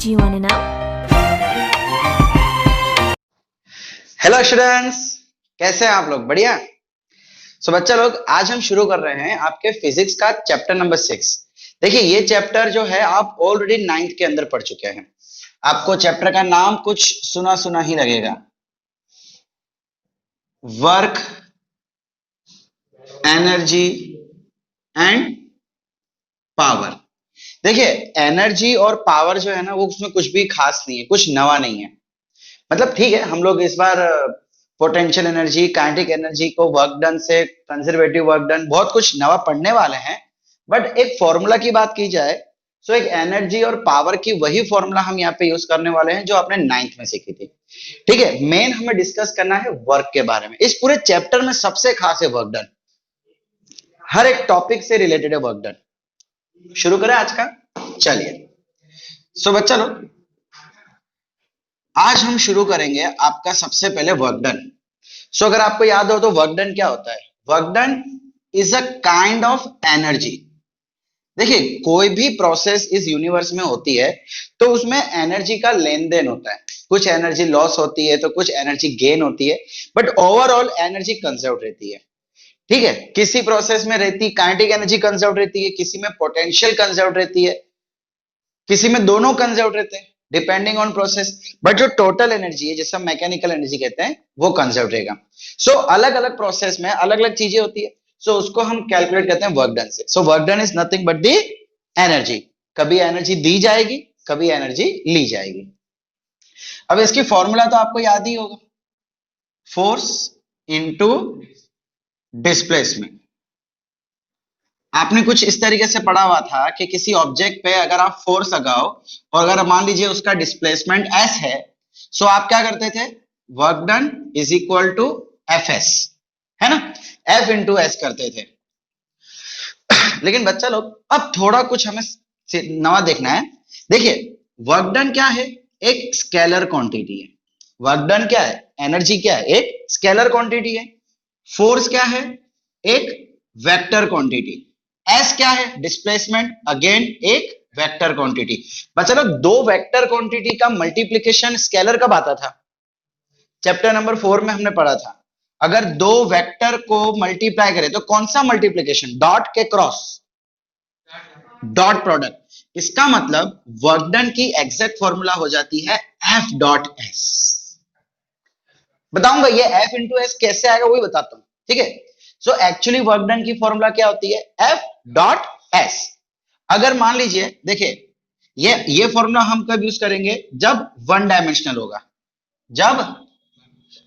Do you want to know? Hello students, कैसे हैं आप लोग? बढ़िया। बच्चा लोग, आज हम शुरू कर रहे हैं आपके फिजिक्स का चैप्टर नंबर 6। देखिए, ये चैप्टर जो है आप ऑलरेडी 9th के अंदर पढ़ चुके हैं। आपको चैप्टर का नाम कुछ सुना सुना ही लगेगा, वर्क, एनर्जी एंड पावर। देखिए, एनर्जी और पावर जो है ना, वो उसमें कुछ भी खास नहीं है, कुछ नवा नहीं है। मतलब ठीक है, हम लोग इस बार पोटेंशियल एनर्जी, काइनेटिक एनर्जी को वर्क डन से कंजर्वेटिव वर्क डन बहुत कुछ नवा पढ़ने वाले हैं। बट एक फॉर्मूला की बात की जाए तो एक एनर्जी और पावर की वही फॉर्मूला हम यहाँ पे यूज करने वाले हैं जो आपने 9th में सीखी थी। ठीक है, मेन हमें डिस्कस करना है वर्क के बारे में। इस पूरे चैप्टर में सबसे खास है वर्क डन। हर एक टॉपिक से रिलेटेड है वर्क डन। शुरू करें आज का? चलिए। बच्चा लोग, आज हम शुरू करेंगे आपका सबसे पहले वर्क डन। अगर आपको याद हो तो वर्क डन क्या होता है? Work done is a kind of energy. देखिए, कोई भी प्रोसेस इस यूनिवर्स में होती है तो उसमें एनर्जी का लेन देन होता है। कुछ एनर्जी लॉस होती है तो कुछ एनर्जी गेन होती है, बट ओवरऑल एनर्जी कंजर्व रहती है। ठीक है, किसी प्रोसेस में रहती काइनेटिक एनर्जी कंजर्व रहती है, किसी में पोटेंशियल कंजर्व रहती है, किसी में दोनों कंजर्व रहते हैं, डिपेंडिंग ऑन प्रोसेस। बट जो टोटल एनर्जी है, जिसे हम मैकेनिकल एनर्जी कहते हैं, वो कंजर्व रहेगा। अलग अलग प्रोसेस में अलग अलग चीजें होती है, उसको हम कैलकुलेट करते हैं वर्क डन से। Work done is nothing but the energy. कभी एनर्जी दी जाएगी, कभी एनर्जी ली जाएगी। अब इसकी फॉर्मूला तो आपको याद ही होगा, फोर्स इंटू डिस्प्लेसमेंट। आपने कुछ इस तरीके से पढ़ा हुआ था कि किसी ऑब्जेक्ट पे अगर आप फोर्स लगाओ और अगर मान लीजिए उसका डिस्प्लेसमेंट s है, आप क्या करते थे? Work done is equal to F S, है ना? F इंटू एस करते थे। लेकिन बच्चा लोग, अब थोड़ा कुछ हमें नवा देखना है। देखिए, वर्क डन क्या है? एक स्केलर क्वांटिटी है। वर्क डन क्या है? एनर्जी क्या है? एक स्केलर क्वांटिटी है। फोर्स क्या है? एक वेक्टर क्वांटिटी। एस क्या है? डिस्प्लेसमेंट, अगेन एक वेक्टर क्वांटिटी। बच्चा लोग, दो वेक्टर क्वांटिटी का मल्टीप्लिकेशन स्केलर कब आता था? चैप्टर नंबर 4 में हमने पढ़ा था। अगर दो वेक्टर को मल्टीप्लाई करें तो कौन सा मल्टीप्लिकेशन? डॉट के क्रॉस, डॉट प्रोडक्ट। इसका मतलब वर्क डन की एग्जैक्ट फॉर्मूला हो जाती है एफ डॉट एस। बताऊंगा ये एफ इंटू एस कैसे आएगा, वही बताता हूं। ठीक है, एक्चुअली वर्क डन की फॉर्मूला क्या होती है? F dot S. अगर मान लीजिए, देखिए, ये फॉर्मूला हम कब यूज करेंगे? जब वन डायमेंशनल होगा। जब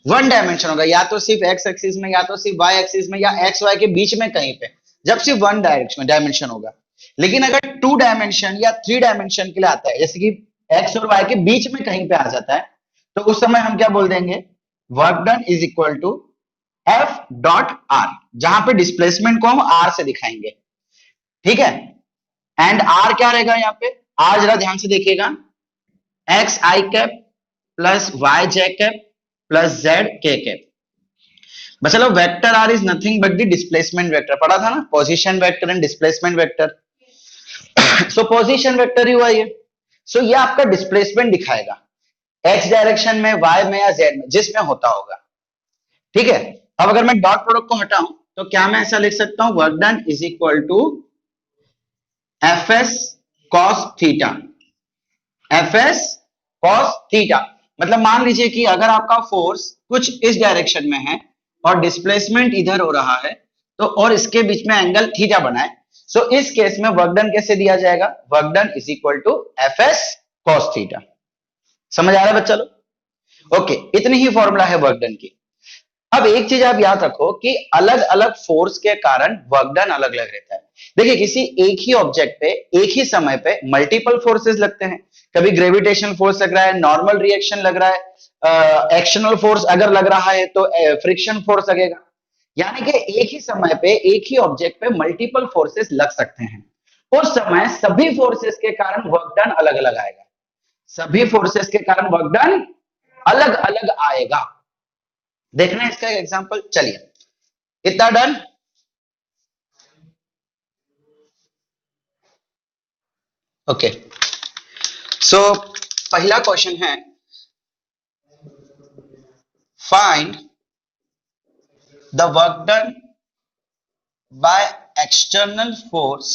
वन डायमेंशन होगा, या तो सिर्फ एक्स एक्सिस में, या तो सिर्फ वाई एक्सिस में, या एक्स वाई के बीच में कहीं पे, जब सिर्फ वन डायमेंशन होगा। लेकिन अगर टू डायमेंशन या थ्री डायमेंशन के लिए आता है, जैसे कि एक्स और वाई के बीच में कहीं पे आ जाता है, तो उस समय हम क्या बोल देंगे? Work done is equal to F dot R, जहां पे डिस्प्लेसमेंट को हम आर से दिखाएंगे। ठीक है, एंड आर क्या रहेगा यहाँ पे? आर जरा ध्यान से देखिएगा, X I cap plus Y J cap plus Z K cap. चलो, vector R is nothing but the displacement vector. पढ़ा था ना, position vector and displacement vector. Position vector ही हुआ ये। ये आपका डिस्प्लेसमेंट दिखाएगा एक्स डायरेक्शन में, वाई में या जेड में, जिसमें होता होगा। ठीक है, अब अगर मैं डॉट प्रोडक्ट को हटाऊं तो क्या मैं ऐसा लिख सकता हूं? Work done is equal to F S cos theta. F S cos theta मतलब मान लीजिए कि अगर आपका फोर्स कुछ इस डायरेक्शन में है और डिस्प्लेसमेंट इधर हो रहा है, तो और इसके बीच में एंगल थीटा बनाए, इस केस में वर्क डन कैसे दिया जाएगा? Work done is equal to F S cos theta. समझ आ रहा है बच्चा लोग? ओके, इतनी ही फॉर्मूला है वर्क डन की। अब एक चीज आप याद रखो कि अलग अलग फोर्स के कारण वर्क डन अलग अलग रहता है। देखिए, किसी एक ही ऑब्जेक्ट पे एक ही समय पे मल्टीपल फोर्सेस लगते हैं। कभी ग्रेविटेशनल फोर्स लग रहा है, नॉर्मल रिएक्शन लग रहा है, एक्शनल फोर्स अगर लग रहा है तो फ्रिक्शन फोर्स लगेगा। यानी कि एक ही समय पे एक ही ऑब्जेक्ट पे मल्टीपल फोर्सेस लग सकते हैं। उस समय सभी फोर्सेस के कारण वर्क डन अलग अलग आएगा। सभी फोर्सेस के कारण वर्क डन अलग अलग आएगा। देखना है इसका एक एग्जांपल। चलिए, इतना डन। ओके, पहला क्वेश्चन है, find the work done by external force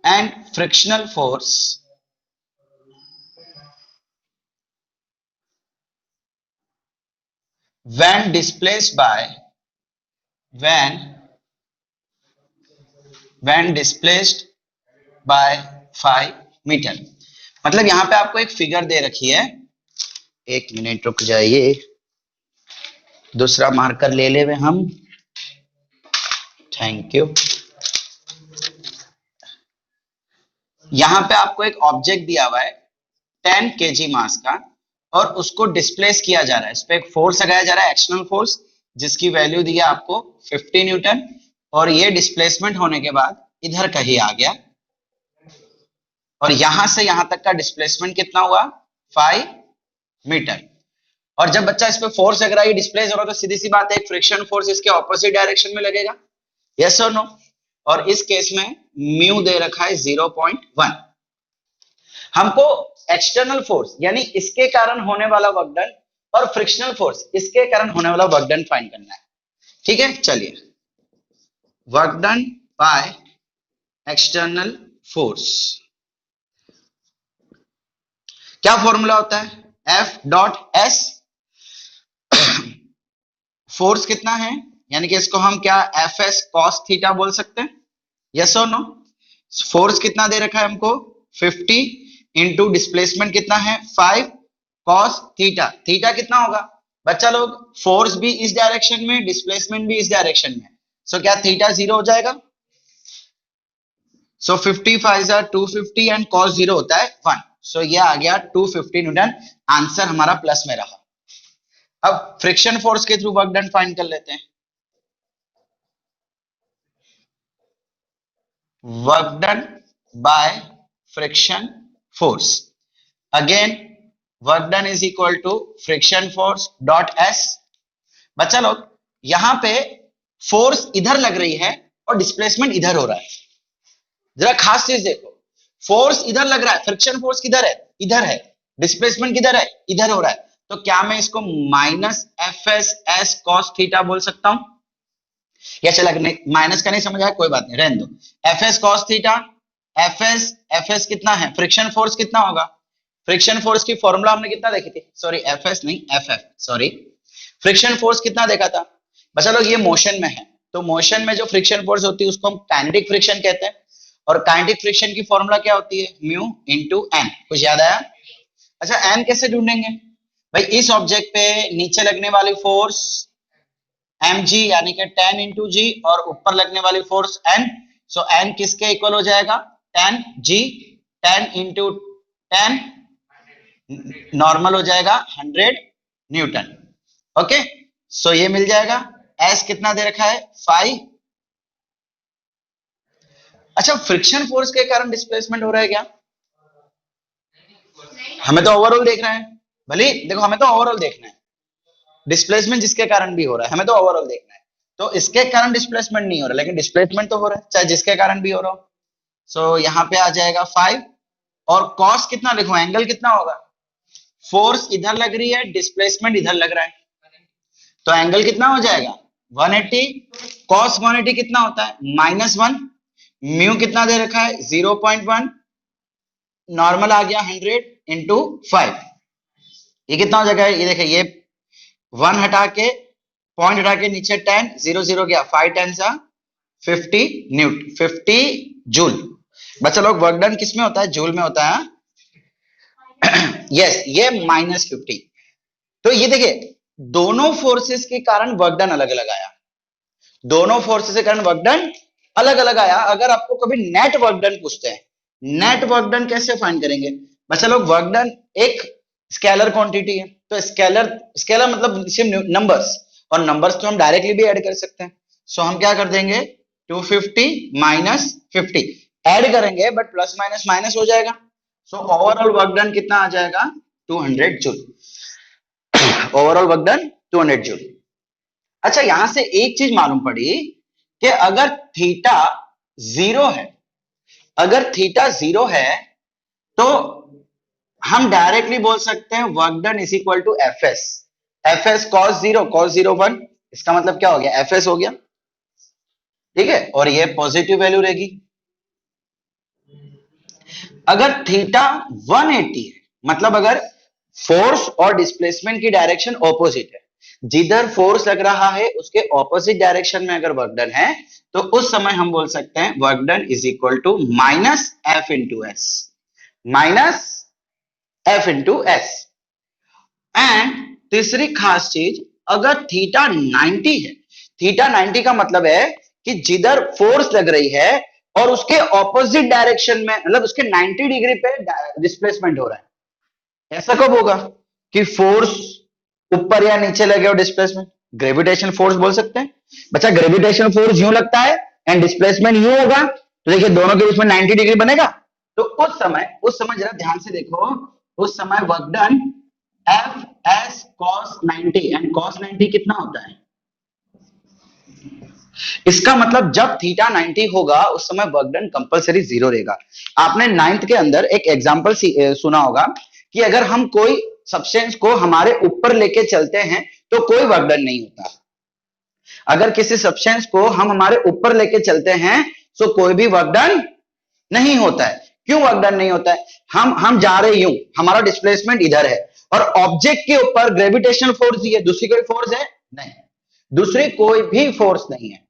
and frictional force when displaced by when displaced by 5 metre. मतलब यहां पे आपको एक फिगर दे रखी है, एक मिनट रुक जाइए, दूसरा मार्कर ले ले हम, थैंक यू। यहां पे आपको एक ऑब्जेक्ट दिया हुआ है 10 kg मास का, और उसको डिस्प्लेस किया जा रहा है, इस पे एक फोर्स लगाया जा रहा है, एक्सटर्नल फोर्स, जिसकी वैल्यू दी है आपको 50 न्यूटन, और ये डिस्प्लेसमेंट होने के बाद इधर कहीं आ गया, और यहां से यहां तक का डिस्प्लेसमेंट कितना हुआ 5 मीटर। और जब बच्चा इस पे फोर्स अगर ये डिस्प्लेस हो रहा है, तो सीधी सी बात है, एक फ्रिक्शन फोर्स इसके ऑपोजिट डायरेक्शन में लगेगा, यस और नो। और इस केस में म्यू दे रखा है 0.1। हमको एक्सटर्नल फोर्स यानी इसके कारण होने वाला वर्क डन और फ्रिक्शनल फोर्स इसके कारण होने वाला वर्क डन फाइंड करना है, ठीक है। चलिए, work done by external force, क्या फॉर्मूला होता है, F डॉट S। फोर्स कितना है, यानी कि इसको हम क्या FS cos थीटा बोल सकते हैं, यस और नो। फोर्स कितना दे रखा है हमको 50 इंटू डिस्प्लेसमेंट कितना है 5 cos थीटा। थीटा कितना होगा बच्चा लोग, फोर्स भी इस डायरेक्शन में, डिस्प्लेसमेंट भी इस डायरेक्शन में, सो क्या थीटा 0 हो जाएगा। सो 50 5 250 एंड cos 0 होता है 1, सो ये आ गया 250 न्यूटन, आंसर हमारा प्लस में रहा। अब फ्रिक्शन फोर्स के थ्रू वर्क डन फाइंड कर लेते हैं। Work done by friction force, again work done is equal to friction force dot S. बच्चा लोग यहां पे फोर्स इधर लग रही है और डिस्प्लेसमेंट इधर हो रहा है, जरा खास चीज देखो, फोर्स इधर लग रहा है, फ्रिक्शन फोर्स किधर है, इधर है, डिस्प्लेसमेंट किधर है, इधर हो रहा है, तो क्या मैं इसको minus F S S cos theta बोल सकता हूं, या चला माइनस का नहीं समझ आया, कोई बात नहीं, रहने दो। F S cos theta, F S कितना है, फ्रिक्शन फोर्स कितना होगा, फ्रिक्शन फोर्स की फॉर्मूला हमने कितना देखी थी, सॉरी एफ एस नहीं F F, sorry, friction force कितना देखा था बच्चा लोग, ये मोशन में है, तो मोशन में जो फ्रिक्शन फोर्स होती है उसको हम काइनेटिक फ्रिक्शन कहते हैं, और काइनेटिक फ्रिक्शन की फॉर्मूला क्या होती है, म्यू इंटू एन। कुछ याद आया? अच्छा, एन कैसे ढूंढेंगे भाई, इस ऑब्जेक्ट पे नीचे लगने वाली फोर्स mg यानी कि 10 इंटू जी, और ऊपर लगने वाली फोर्स n, सो n किसके इक्वल हो जाएगा 10 g, 10 इंटू 10 नॉर्मल हो जाएगा 100 न्यूटन, ओके। सो ये मिल जाएगा, s कितना दे रखा है 5। अच्छा, फ्रिक्शन फोर्स के कारण डिस्प्लेसमेंट हो रहा है क्या, हमें तो ओवरऑल देख रहे हैं, भले देखो हमें तो ओवरऑल देखना है, डिस्प्लेसमेंट जिसके कारण भी हो रहा है, हमें तो ओवरऑल देखना है, तो इसके कारण डिस्प्लेसमेंट नहीं हो रहा, लेकिन डिस्प्लेसमेंट तो हो रहा है, चाहे जिसके कारण भी हो रहा हो। सो यहाँ पे आ जाएगा 5, और कॉस कितना लिखो, एंगल कितना होगा, फोर्स इधर लग रही है, डिस्प्लेसमेंट इधर लग रहा है, तो एंगल कितना हो जाएगा 180, कॉस 180 कितना होता है -1, म्यू कितना दे रखा है 0.1, नॉर्मल आ गया 100 इंटू 5, ये कितना हो जाएगा, ये देखिए, ये 1 हटा के, पॉइंट हटा के नीचे 10, 0 0 गया, 5 10 50 न्यूट 50 जूल। बच्चा लोग वर्क डन किस में होता है, जूल में होता है, यस, ये -50। तो ये देखिए, दोनों फोर्सेस के कारण वर्क डन अलग अलग आया, दोनों फोर्सेस के कारण वर्क डन अलग अलग आया। अगर आपको कभी नेट वर्क डन पूछते हैं, नेट वर्क डन कैसे फाइंड करेंगे बच्चा लोग, वर्क डन एक स्केलर क्वांटिटी है, तो स्केलर मतलब सिर्फ नंबर्स, और नंबर्स तो हम डायरेक्टली भी ऐड कर सकते हैं, सो हम क्या कर देंगे 250 माइनस 50 ऐड करेंगे, बट प्लस माइनस माइनस हो जाएगा, सो ओवरऑल वर्क डन कितना आ जाएगा 200 joule, overall work done 200 joule. अच्छा, यहां से एक चीज मालूम पड़ी कि अगर थीटा 0 है, अगर थीटा 0 है तो हम डायरेक्टली बोल सकते हैं work done is equal to FS, FS cos zero 1, इसका मतलब क्या हो गया, एफएस हो गया, ठीक है, और ये पॉजिटिव वैल्यू रहेगी। अगर थीटा 180 है, मतलब अगर फोर्स और डिस्प्लेसमेंट की डायरेक्शन ऑपोजिट है, जिधर फोर्स लग रहा है उसके ऑपोजिट डायरेक्शन में अगर वर्क डन है, तो उस समय हम बोल सकते हैं work done is equal to minus F into S, minus F into S. And तीसरी खास चीज, अगर थीटा 90 है, थीटा 90 का मतलब है कि जिधर फोर्स लग रही है और उसके ऑपोजिट डायरेक्शन में, मतलब उसके 90 डिग्री पे डिस्प्लेसमेंट हो रहा है। ऐसा कब होगा कि फोर्स ऊपर या नीचे लगे और डिस्प्लेसमेंट, ग्रेविटेशन फोर्स बोल सकते हैं। बच्चा ग्रेविटेशन फोर्स यूं लगता है एंड डिस्प्लेसमेंट यूं होगा, तो देखिए दोनों के बीच में 90 डिग्री बनेगा। तो उस समय जरा ध्यान से देखो, उस समय work done F S cos 90, and cos 90 कितना होता है, इसका मतलब जब थीटा 90 होगा उस समय वर्क डन कंपलसरी जीरो रहेगा। आपने 9th के अंदर एक एग्जांपल सुना होगा कि अगर हम कोई सब्सटेंस को हमारे ऊपर लेके चलते हैं तो कोई वर्क डन नहीं होता। अगर किसी सब्सटेंस को हम हमारे ऊपर लेके चलते हैं तो कोई भी वर्क डन नहीं होता है। क्यों वर्क डन नहीं होता है, हम जा रहे यूं, हमारा डिस्प्लेसमेंट इधर है और ऑब्जेक्ट के ऊपर ग्रेविटेशनल फोर्स ही है, दूसरी कोई फोर्स है नहीं, दूसरी कोई भी फोर्स नहीं है,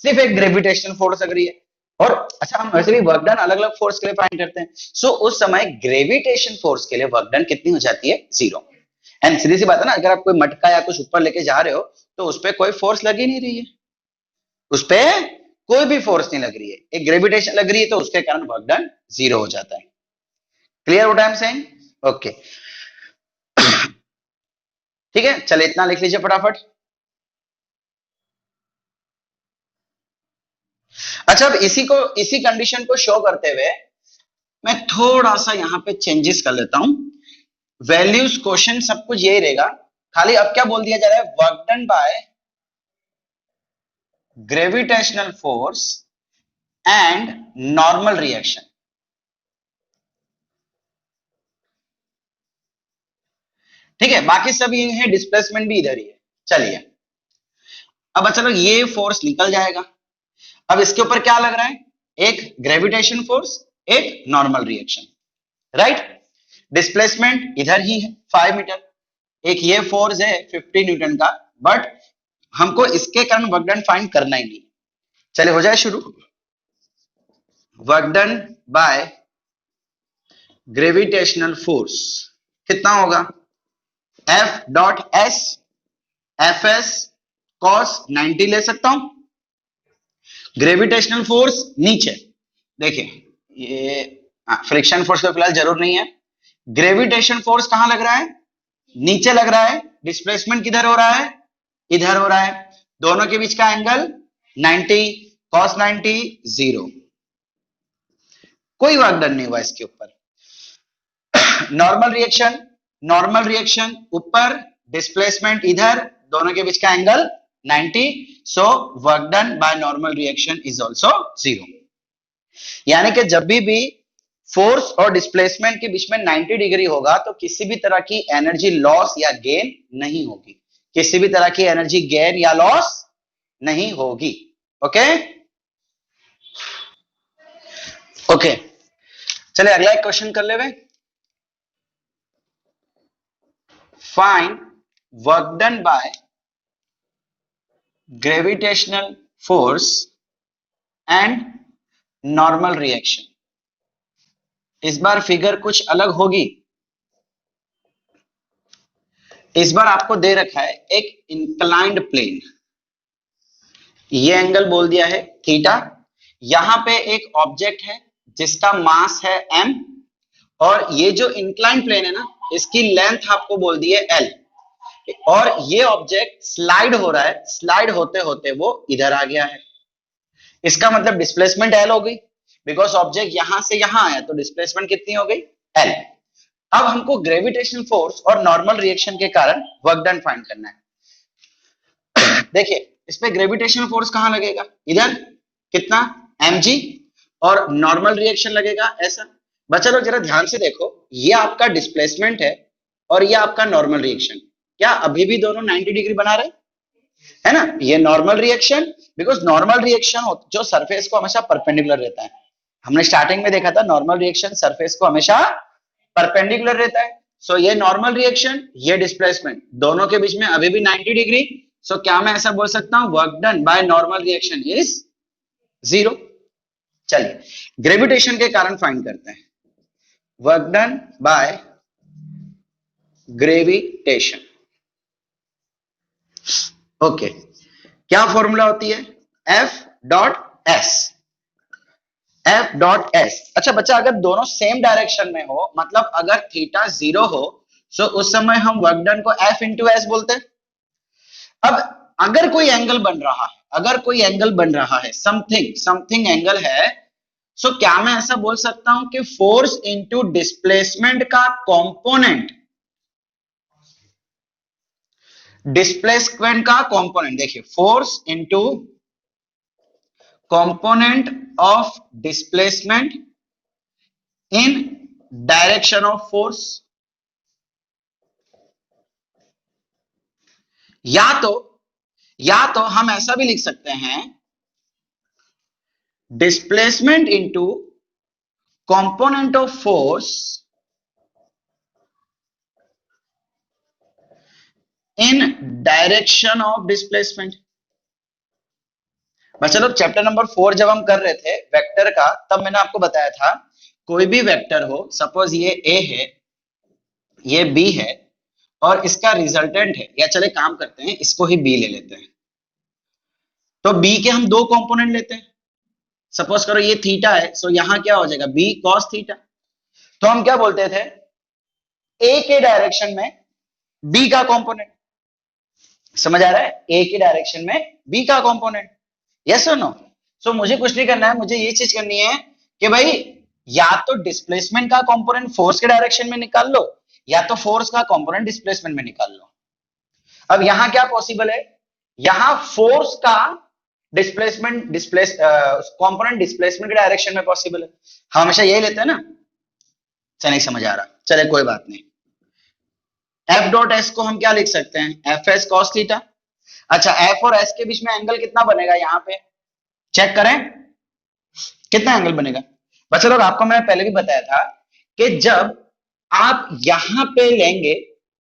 सिर्फ एक ग्रेविटेशनल फोर्स लग रही है। और अच्छा, हम वैसे भी वर्क डन अलग अलग फोर्स के लिए फाइंड करते हैं, सो उस समय ग्रेविटेशन फोर्स के लिए वर्क डन कितनी हो जाती है, जीरो। एंड सीधी सी बात है ना, अगर आप कोई मटका या कुछ ऊपर लेके जा रहे हो तो उस पर कोई फोर्स लग ही नहीं रही है, उस पर कोई भी फोर्स नहीं लग रही है, एक ग्रेविटेशन लग रही है, तो उसके कारण वर्क डन जीरो हो जाता है। Clear what I am saying, okay, ठीक है, चले इतना लिख लीजिए फटाफट। अच्छा, अब इसी कंडीशन को शो करते हुए मैं थोड़ा सा यहां पे चेंजेस कर लेता हूं। वैल्यूज क्वेश्चन सब कुछ यही रहेगा, खाली अब क्या बोल दिया जा रहा है, work done by gravitational force and normal reaction. ठीक है, बाकी सब ये है, डिस्प्लेसमेंट भी इधर ही है। चलिए, अब चलो ये फोर्स निकल जाएगा, अब इसके ऊपर क्या लग रहा है, एक ग्रेविटेशन फोर्स, एक नॉर्मल रिएक्शन, राइट। डिस्प्लेसमेंट इधर ही है 5 मीटर, एक ये फोर्स है 50 न्यूटन का, बट हमको इसके कारण वर्क डन फाइंड करना ही नहीं। चले हो जाए शुरू। Work done by gravitational force कितना होगा, F dot S, F S cos 90 ले सकता हूं, ग्रेविटेशनल फोर्स नीचे, देखिए ये फ्रिक्शन फोर्स तो फिलहाल जरूर नहीं है, ग्रेविटेशन फोर्स कहां लग रहा है, नीचे लग रहा है, डिस्प्लेसमेंट किधर हो रहा है, इधर हो रहा है, दोनों के बीच का एंगल 90, cos 90 जीरो, कोई वर्क डन नहीं हुआ इसके ऊपर। नॉर्मल रिएक्शन ऊपर, डिस्प्लेसमेंट इधर, दोनों के बीच का angle 90, so work done by normal reaction is also zero. यानी कि जब भी फोर्स और डिस्प्लेसमेंट के बीच में 90 डिग्री होगा तो किसी भी तरह की एनर्जी लॉस या गेन नहीं होगी, किसी भी तरह की एनर्जी गेन या लॉस नहीं होगी। ओके ओके, चले अगला एक क्वेश्चन कर ले। Find work done by gravitational force and normal reaction. इस बार फिगर कुछ अलग होगी, इस बार आपको दे रखा है एक इंक्लाइंड प्लेन, ये एंगल बोल दिया है थीटा, यहां पे एक ऑब्जेक्ट है जिसका मास है m, और ये जो इंक्लाइंड प्लेन है ना, इसकी लेंथ आपको बोल दी है l, और ये ऑब्जेक्ट स्लाइड हो रहा है, स्लाइड होते होते वो इधर आ गया है, इसका मतलब डिस्प्लेसमेंट l हो गई, बिकॉज ऑब्जेक्ट यहां से यहां आया तो डिस्प्लेसमेंट कितनी हो गई, l। अब हमको ग्रेविटेशनल फोर्स और नॉर्मल रिएक्शन के कारण वर्क डन फाइंड करना है। देखिए इसमें ग्रेविटेशनल फोर्स कहां लगेगा, इधर कितना mg, और नॉर्मल रिएक्शन लगेगा ऐसा, बच्चा लोग जरा ध्यान से देखो, ये आपका डिस्प्लेसमेंट है और ये आपका नॉर्मल रिएक्शन, क्या अभी भी दोनों 90 डिग्री बना रहे है ना? ये normal reaction, because normal reaction जो सरफेस को हमेशा परपेंडिकुलर रहता है। हमने स्टार्टिंग में देखा था नॉर्मल रिएक्शन सरफेस को हमेशा परपेंडिकुलर रहता है। सो ये नॉर्मल रिएक्शन, ये डिस्प्लेसमेंट, दोनों के बीच में अभी भी 90 डिग्री। सो क्या मैं ऐसा बोल सकता हूं work done by normal reaction is 0। चलिए ग्रेविटेशन के कारण फाइंड करते हैं, work done bye gravitation. Okay, क्या फॉर्मूला होती है? F dot S, F dot S. अच्छा बच्चा, अगर दोनों सेम डायरेक्शन में हो, मतलब अगर थीटा 0 हो, सो उस समय हम वर्क डन को एफ इंटू एस बोलते हैं। अब अगर कोई एंगल बन रहा है, अगर कोई एंगल बन रहा है, समथिंग एंगल है, सो क्या मैं ऐसा बोल सकता हूं कि फोर्स इंटू डिस्प्लेसमेंट का कंपोनेंट, डिस्प्लेसमेंट का कंपोनेंट, देखिए force into component of displacement in direction of force, या तो हम ऐसा भी लिख सकते हैं displacement into component of force in direction of displacement. बच्चा लोग चैप्टर नंबर 4 जब हम कर रहे थे वेक्टर का, तब मैंने आपको बताया था कोई भी वेक्टर हो, सपोज ये ए है, ये बी है और इसका रिजल्टेंट है, या चले काम करते हैं इसको ही बी ले लेते हैं, तो बी के हम दो कंपोनेंट लेते हैं। सपोज करो ये थीटा है, सो यहां क्या हो जाएगा बी कॉस थीटा। तो हम क्या बोलते थे, ए के डायरेक्शन में बी का कंपोनेंट, समझ आ रहा है? ए के डायरेक्शन में बी का कंपोनेंट, यस और नो? सो मुझे कुछ नहीं करना है, मुझे ये चीज करनी है कि भाई या तो डिस्प्लेसमेंट का कंपोनेंट फोर्स के डायरेक्शन में निकाल लो, या तो फोर्स का कंपोनेंट डिस्प्लेसमेंट में निकाल लो। अब यहां क्या पॉसिबल है, यहां फोर्स का कंपोनेंट डिस्प्लेसमेंट के डायरेक्शन में पॉसिबल है, हम हमेशा यही लेते हैं ना। चलिए नहीं समझ आ रहा, चले कोई बात नहीं। एफ डॉट एस को हम क्या लिख सकते हैं, एफ एस कॉस थीटा। अच्छा एफ और एस के बीच में एंगल कितना बनेगा, यहां पे चेक करें कितना एंगल बनेगा। बच्चा लोग आपको मैंने पहले भी बताया था कि जब आप यहां पे लेंगे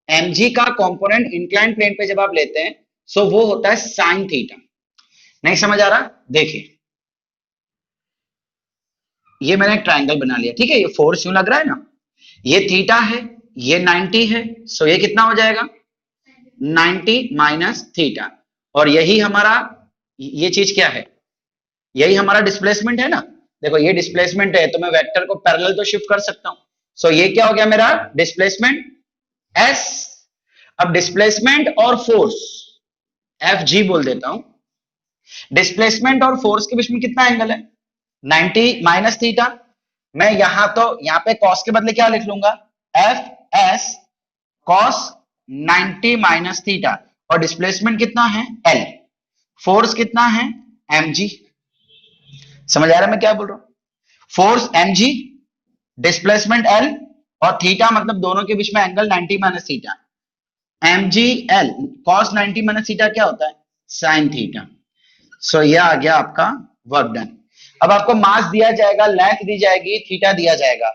mg का कंपोनेंट इंक्लाइन प्लेन पे जब आप लेते हैं, सो वो होता है साइन थीटा। नहीं समझ आ रहा? देखिए ये मैंने एक ट्रायंगल बना लिया, ठीक है, ये फोर्स यूं लग रहा है ना, ये थीटा है, ये 90 है, सो ये कितना हो जाएगा 90 माइनस थीटा, और यही हमारा, ये चीज क्या है, यही हमारा डिस्प्लेसमेंट है ना। देखो ये डिस्प्लेसमेंट है, तो मैं वेक्टर को पैरेलल तो शिफ्ट कर सकता हूं। सो ये क्या हो गया मेरा डिस्प्लेसमेंट एस। अब डिस्प्लेसमेंट और फोर्स एफ जी बोल देता हूं, डिस्प्लेसमेंट और फोर्स के बीच में कितना एंगल है 90 माइनस थीटा। मैं यहां तो यहां पे कॉस के बदले क्या लिख लूंगा F S cos 90 minus theta, और डिस्प्लेसमेंट कितना है एल, फोर्स कितना है mg। समझ आ रहा है मैं क्या बोल रहा हूं, फोर्स mg, डिस्प्लेसमेंट l, और थीटा मतलब दोनों के बीच में angle 90 minus theta, mg l cos 90 minus theta क्या होता है साइन थीटा। सो ये आ गया आपका वर्क डन। अब आपको मास दिया जाएगा, लेंथ दी जाएगी, थीटा दिया जाएगा,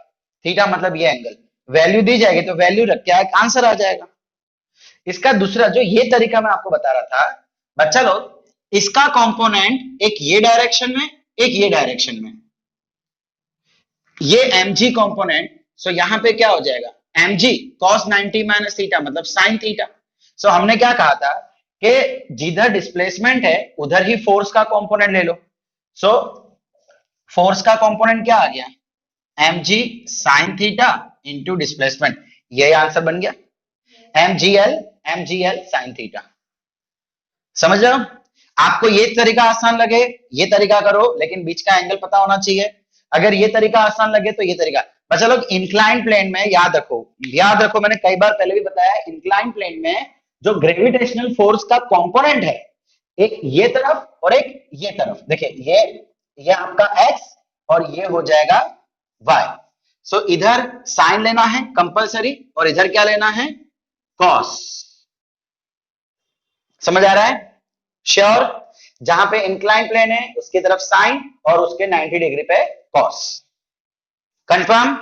थीटा मतलब ये एंगल, वैल्यू दी जाएगी, तो वैल्यू रख के एक आंसर आ जाएगा। इसका दूसरा जो ये तरीका मैं आपको बता रहा था बच्चा लोग, इसका कंपोनेंट एक ये डायरेक्शन में, एक ये डायरेक्शन में, ये mg कंपोनेंट, सो यहां पे क्या हो जाएगा mg cos 90 माइनस थीटा मतलब साइन थीटा। सो हमने क्या कहा था कि जिधर डिस्प्लेसमेंट है उधर ही फोर्स का कंपोनेंट ले लो। सो फोर्स का कंपोनेंट क्या आ गया mg sine theta into displacement, यही आंसर बन गया mgl साइन थीटा। समझ रहे हो? आपको ये तरीका आसान लगे ये तरीका करो, लेकिन बीच का एंगल पता होना चाहिए। अगर ये तरीका आसान लगे तो ये तरीका। बच्चा लोग इंक्लाइन प्लेन में याद रखो मैंने कई बार पहले भी बताया, इंक्लाइन प्लेन में जो ग्रेविटेशनल फोर्स का कंपोनेंट है, एक ये तरफ और एक ये तरफ, देखिए ये आपका x और ये हो जाएगा y। सो इधर साइन लेना है कंपलसरी और इधर क्या लेना है, कॉस। समझ आ रहा है? श्योर? जहां पे इंक्लाइन प्लेन है उसकी तरफ साइन और उसके 90 डिग्री पे कॉस। कंफर्म?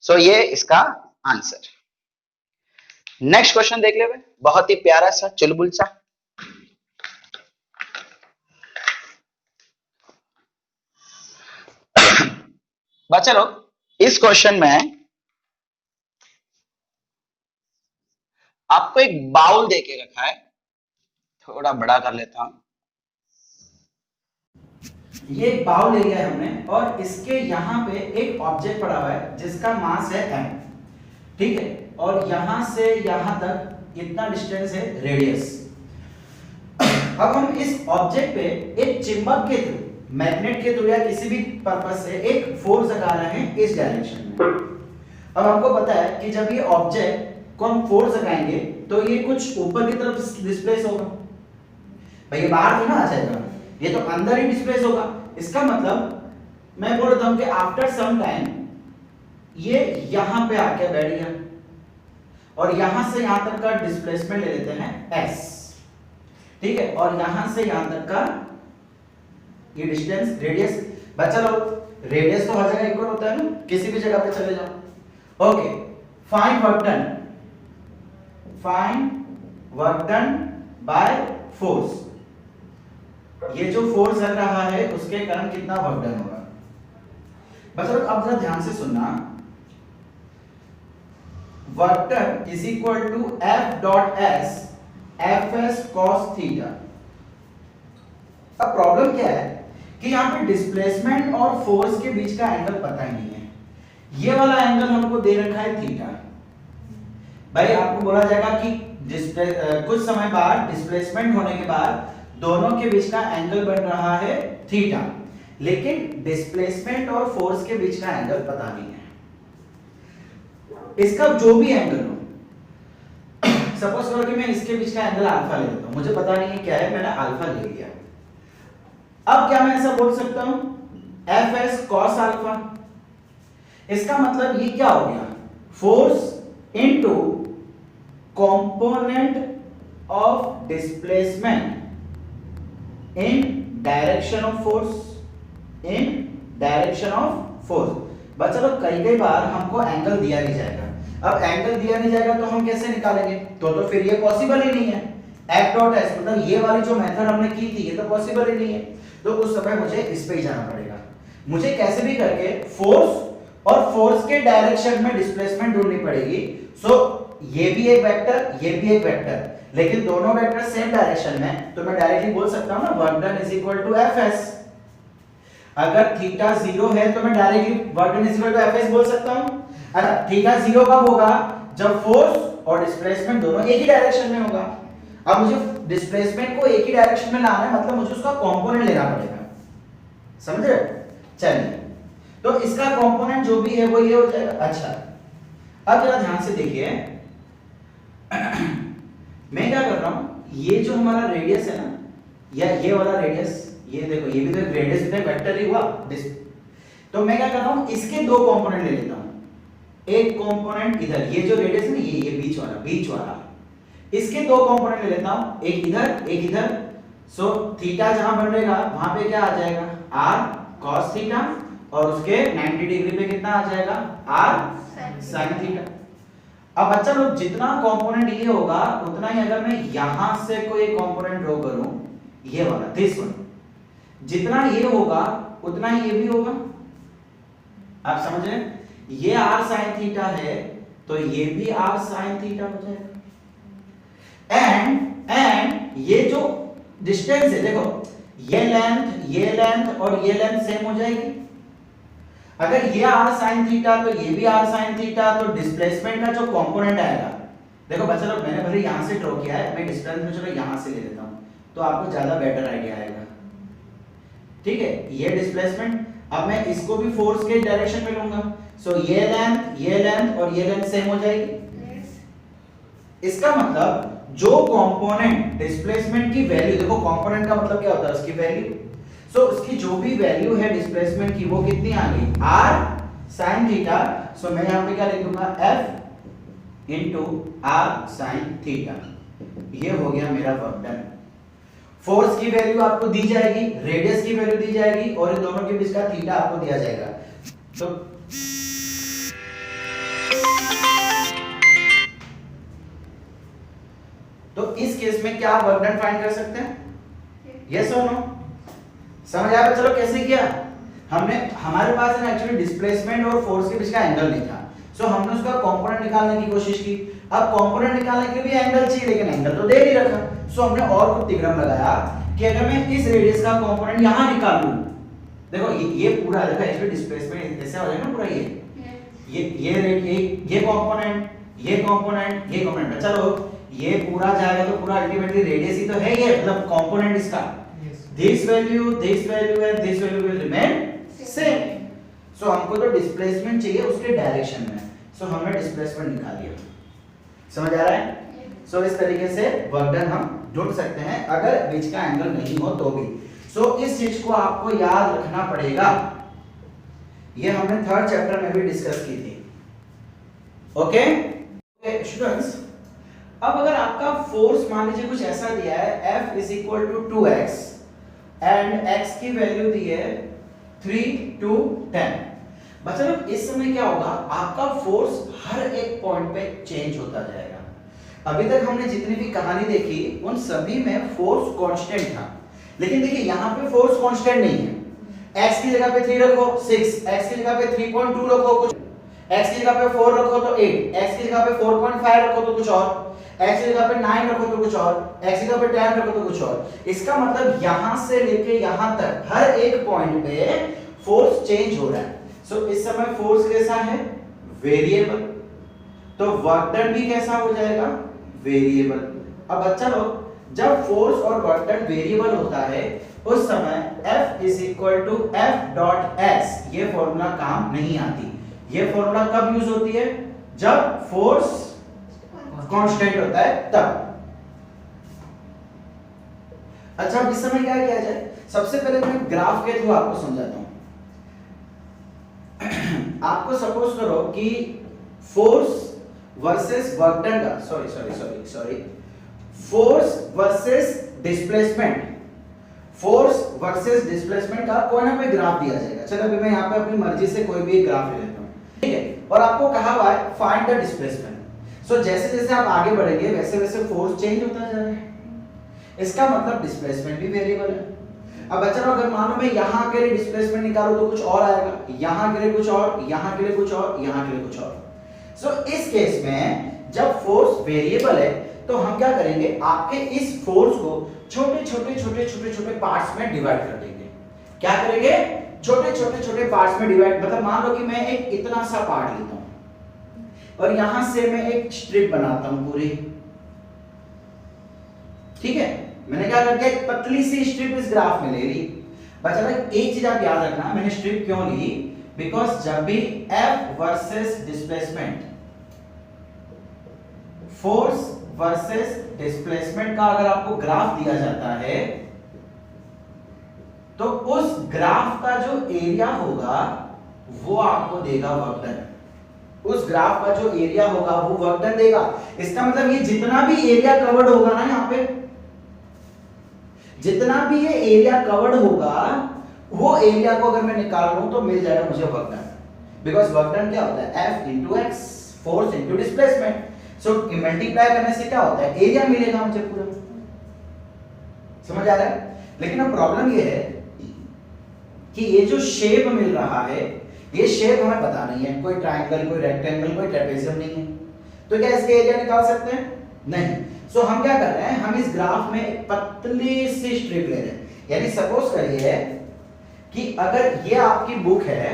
सो ये इसका आंसर। नेक्स्ट क्वेश्चन देख ले, बहुत ही प्यारा सा चुलबुल सा। बच्चा लोग इस क्वेश्चन में आपको एक बाउल देके रखा है, थोड़ा बड़ा कर लेता हूं। ये एक बाउल ले लिया है हमने और इसके यहाँ पे एक ऑब्जेक्ट पड़ा हुआ है जिसका मास है m, ठीक है, और यहां से यहां तक इतना डिस्टेंस है रेडियस। अब हम इस ऑब्जेक्ट पे एक चुंबक के थ्रू, मैग्नेट के थ्रू या किसी भी पर्पस से एक फोर्स लगा रहे हैं इस डायरेक्शन में। अब हमको पता है कि जब ये ऑब्जेक्ट को हम फोर्स लगाएंगे तो ये कुछ ऊपर की तरफ डिस्प्लेस होगा। भाई ये बाहर तो ना आ जाएगा, ये तो अंदर ही डिस्प्लेस होगा। इसका मतलब मैं बोल रहा हूं कि आफ्टर सम टाइम ये यहां पे आके बैठ गया और यहां से यहां तक का डिस्प्लेसमेंट ले लेते हैं s, ठीक है, और यहां से यहां तक का ये डिस्टेंस रेडियस। बच्चा लोग रेडियस तो हर जगह इक्वल होता है ना, किसी भी जगह पे चले जाओ। Okay, find work done, find work done by force. ये जो फोर्स लग रहा है उसके कारण कितना वर्क डन होगा। बच्चा लोग अब जरा ध्यान से सुनना, work done is equal to F dot S Fs cos theta. अब प्रॉब्लम क्या है कि यहाँ पे डिस्प्लेसमेंट और फोर्स के बीच का एंगल पता ही नहीं है। ये वाला एंगल हमको दे रखा है थीटा। भाई आपको बोला जाएगा कि कुछ समय बाद डिस्प्लेसमेंट होने के बाद दोनों के बीच का एंगल बन रहा है थीटा, लेकिन डिस्प्लेसमेंट और फोर्स के बीच का एंगल पता नहीं है। इसका जो भी एंगल हो, सपोज करो कि मैं इसके बीच का एंगल अल्फा ले लेता हूं, मुझे पता नहीं है क्या है, मैंने अल्फा ले लिया। अब क्या मैं ऐसा बोल सकता हूं Fs cos अल्फा। इसका मतलब ये क्या हो गया, force into component of displacement in direction of force, in direction of force. बच्चा लोग कई बार हमको एंगल दिया नहीं जाएगा। अब एंगल दिया नहीं जाएगा तो हम कैसे निकालेंगे, तो फिर ये पॉसिबल ही नहीं है। F डॉट S मतलब ये वाली जो मेथड हमने की थी ये तो पॉसिबल ही नहीं है, तो उस समय मुझे इस पे ही जाना पड़ेगा। मुझे कैसे भी करके फोर्स और फोर्स के डायरेक्शन में डिस्प्लेसमेंट ढूंढनी पड़ेगी। सो ये भी एक वेक्टर, ये भी एक वेक्टर, लेकिन दोनों वेक्टर सेम डायरेक्शन में, तो मैं डायरेक्टली बोल सकता हूं ना work done is equal to Fs। अगर थीटा 0 है तो मैं directly work done is equal to Fs बोल सकता हूं। अगर थीटा 0 कब होगा, जब फोर्स और डिस्प्लेसमेंट दोनों एक ही डायरेक्शन में होगा। अब मुझे डिस्प्लेसमेंट को एक ही डायरेक्शन में लाना है, मतलब मुझे उसका कंपोनेंट लेना पड़ेगा, समझे? चलिए, तो इसका कंपोनेंट जो भी है वो ये हो जाएगा। अच्छा, अब जरा ध्यान से देखिए, मैं क्या कर रहा हूं, ये जो हमारा रेडियस है ना, या ये वाला रेडियस, ये देखो ये भी तो रेडियस भी वेक्टर ही हुआ। तो मैं क्या कर रहा हूं, इसके दो कंपोनेंट ले लेता हूं। एक कंपोनेंट इधर, ये जो रेडियस है ना, ये बीच वाला, इसके दो कंपोनेंट ले लेता हूं, एक इधर एक इधर। सो थीटा जहां बनेगा वहां पे क्या आ जाएगा, r cos थीटा, और उसके 90 डिग्री पे कितना आ जाएगा, r sin थीटा। अब बच्चा लोग जितना कंपोनेंट ये होगा उतना ही, अगर मैं यहां से कोई कंपोनेंट ड्रॉ करूं, ये वाला दिस वन, जितना ये होगा उतना ही ये भी होगा। आप समझ रहे हैं, ये r sin थीटा है तो ये भी r sin थीटा हो जाएगा। एंड ये जो डिस्टेंस है, देखो ये लेंथ और ये लेंथ सेम हो जाएगी। अगर ये r sin थीटा तो ये भी r sin थीटा, तो डिस्प्लेसमेंट का जो कंपोनेंट आएगा, देखो बच्चा लोग मैंने भले यहां से ड्रॉ किया है, मैं डिस्टेंस में चलो यहां से ले लेता हूं तो आपको ज्यादा बेटर आइडिया आएगा। ठीक है, ये डिस्प्लेसमेंट, अब मैं इसको भी फोर्स के डायरेक्शन में लूंगा। सो ये लेंथ और ये लेंथ सेम हो जाएगी। इसका मतलब जो कंपोनेंट डिस्प्लेसमेंट की वैल्यू, देखो कंपोनेंट का मतलब क्या होता है, उसकी वैल्यू। सो उसकी जो भी वैल्यू है डिस्प्लेसमेंट की वो कितनी आ गई, r साइन थीटा, सो मैं यहाँ पे क्या लिख दूंगा F into R sine theta. ये हो गया मेरा वर्क डन। फोर्स की वैल्यू आपको दी जाएगी, रेडियस की वैल्यू दी जाएगी और इन दोनों के बीच का थीटा आपको दिया जाएगा। तो इस केस में क्या आप वर्क डन फाइंड कर सकते हैं? यस और नो? समझ आया? चलो कैसे किया हमने, हमारे पास है एक्चुअली डिस्प्लेसमेंट और फोर्स के बीच का एंगल नहीं था, सो हमने उसका कंपोनेंट निकालने की कोशिश की। अब कंपोनेंट निकालने के लिए भी एंगल चाहिए, लेकिन एंगल तो दे नहीं रखा, सो हमने और कुछ थ्योरम लगाया कि अगर मैं इस रेडियस का कंपोनेंट यहां निकाल लूं, देखो ये पूरा देखो एक्चुअली डिस्प्लेसमेंट ऐसे हो जाएगा ना पूरा, ये कंपोनेंट, ये कंपोनेंट, ये कंपोनेंट, चलो ये पूरा जाएगा तो पूरा अल्टीमेटली रेडियस ही तो है, ये मतलब कंपोनेंट इसका, this value and this value will remain same। सो हमको तो डिस्प्लेसमेंट चाहिए उसके डायरेक्शन में, सो हमने डिस्प्लेसमेंट निकाल लिया। समझ आ रहा है? सो इस तरीके से वर्क डन हम ढूंढ सकते हैं अगर बीच का एंगल नहीं हो तो भी। सो इस चीज को आपको याद रखना पड़ेगा, ये हमने थर्ड चैप्टर में भी डिस्कस की थी। ओके स्टूडेंट्स, अब अगर आपका फोर्स मान लीजिए कुछ ऐसा दिया है F is equal to 2x and x की वैल्यू दी है 3 to 10, बच्चा लोग इस समय क्या होगा, आपका फोर्स हर एक पॉइंट पे चेंज होता जाएगा। अभी तक हमने जितनी भी कहानी देखी उन सभी में फोर्स कांस्टेंट था, लेकिन देखिए यहाँ पे फोर्स कांस्टेंट नहीं है। x की जगह पे 3 रखो 6, x की जगह पे 3.2 रखो कुछ, x की जगह पे 4 रखो तो 8, x की जगह पे 4.5 रखो तो कुछ और, x की जगह पे 9 रखो तो कुछ और, x की जगह पे 10 रखो तो कुछ और। इसका मतलब यहां से लेके यहां तक हर एक पॉइंट पे फोर्स चेंज हो रहा है। सो इस समय फोर्स कैसा है? वेरिएबल, तो वर्क डन भी कैसा हो जाएगा? वेरिएबल। अब बच्चा लोग जब फोर्स और वर्क डन वेरिएबल होता है उस समय F is equal to F dot S ये फॉर्मूला काम नहीं आती। ये फॉर्मूला कब यूज होती है? जब फोर्स कांस्टेंट होता है तब। अच्छा अब इस समय क्या किया जाए, सबसे पहले मैं ग्राफ के थ्रू आपको समझाता हूं। आपको सपोज करो कि फोर्स वर्सेस वर्क डन का sorry force versus displacement, force versus displacement का कोई ना कोई ग्राफ दिया जाएगा। चलो अभी मैं यहाँ पे अपनी मर्जी से कोई भी ग्राफ ले लेता हूँ, ठीक है, और आपको कहा हुआ है फाइंड द डिस्प्लेसमेंट। सो जैसे जैसे आप आगे बढ़ेंगे वैसे वैसे फोर्स चेंज होता जा रहा है, इसका मतलब डिस्प्लेसमेंट भी वेरिएबल है। अब बच्चा लोग अगर मान लो मैं यहाँ के लिए डिस्प्लेसमेंट निकालूं तो कुछ और आएगा, यहाँ के लिए कुछ और, यहाँ के लिए कुछ और, यहाँ के लिए कुछ और। सो इस केस में जब फोर्स वेरिएबल है तो हम क्या करेंगे, आपके इस फोर्स को छोटे छोटे पार्ट्स में डिवाइड कर देंगे। क्या करेंगे? छोटे छोटे पार्ट्स में डिवाइड, मतलब मान लो कि मैं एक इतना सा पार्ट लेता हूं और यहां से मैं एक स्ट्रिप बनाता हूं पूरी, ठीक है, मैंने क्या कर दिया, एक पतली सी स्ट्रिप इस ग्राफ में ले ली। बच्चा एक चीज आप याद रखना, मैंने स्ट्रिप क्यों ली, बिकॉज जब भी F versus displacement, force versus displacement का अगर आपको ग्राफ दिया जाता है तो उस ग्राफ का जो एरिया होगा वो आपको देगा वर्क डन। उस ग्राफ का जो एरिया होगा वो वर्क डन देगा। इसका मतलब ये जितना भी एरिया कवर्ड होगा ना, यहाँ पे जितना भी ये एरिया कवर्ड होगा वो एरिया को अगर मैं निकाल लूं तो मिल जाएगा मुझे work done, because work done क्या होता है, F into x, force into displacement. So multiply करने से क्या होता है, एरिया मिलेगा मुझे पूरा। समझ आ रहा है? लेकिन अब प्रॉब्लम ये है कि ये जो शेप मिल रहा है ये शेप हमें पता नहीं है, कोई ट्रायंगल, कोई रेक्टेंगल, कोई ट्रेपेजियम नहीं है, तो क्या इसके एरिया निकाल सकते हैं? नहीं। सो हम क्या कर रहे हैं, हम इस ग्राफ में एक पतली सी स्ट्रिप ले रहे हैं। यानी सपोज करिए कि अगर ये आपकी बुक है,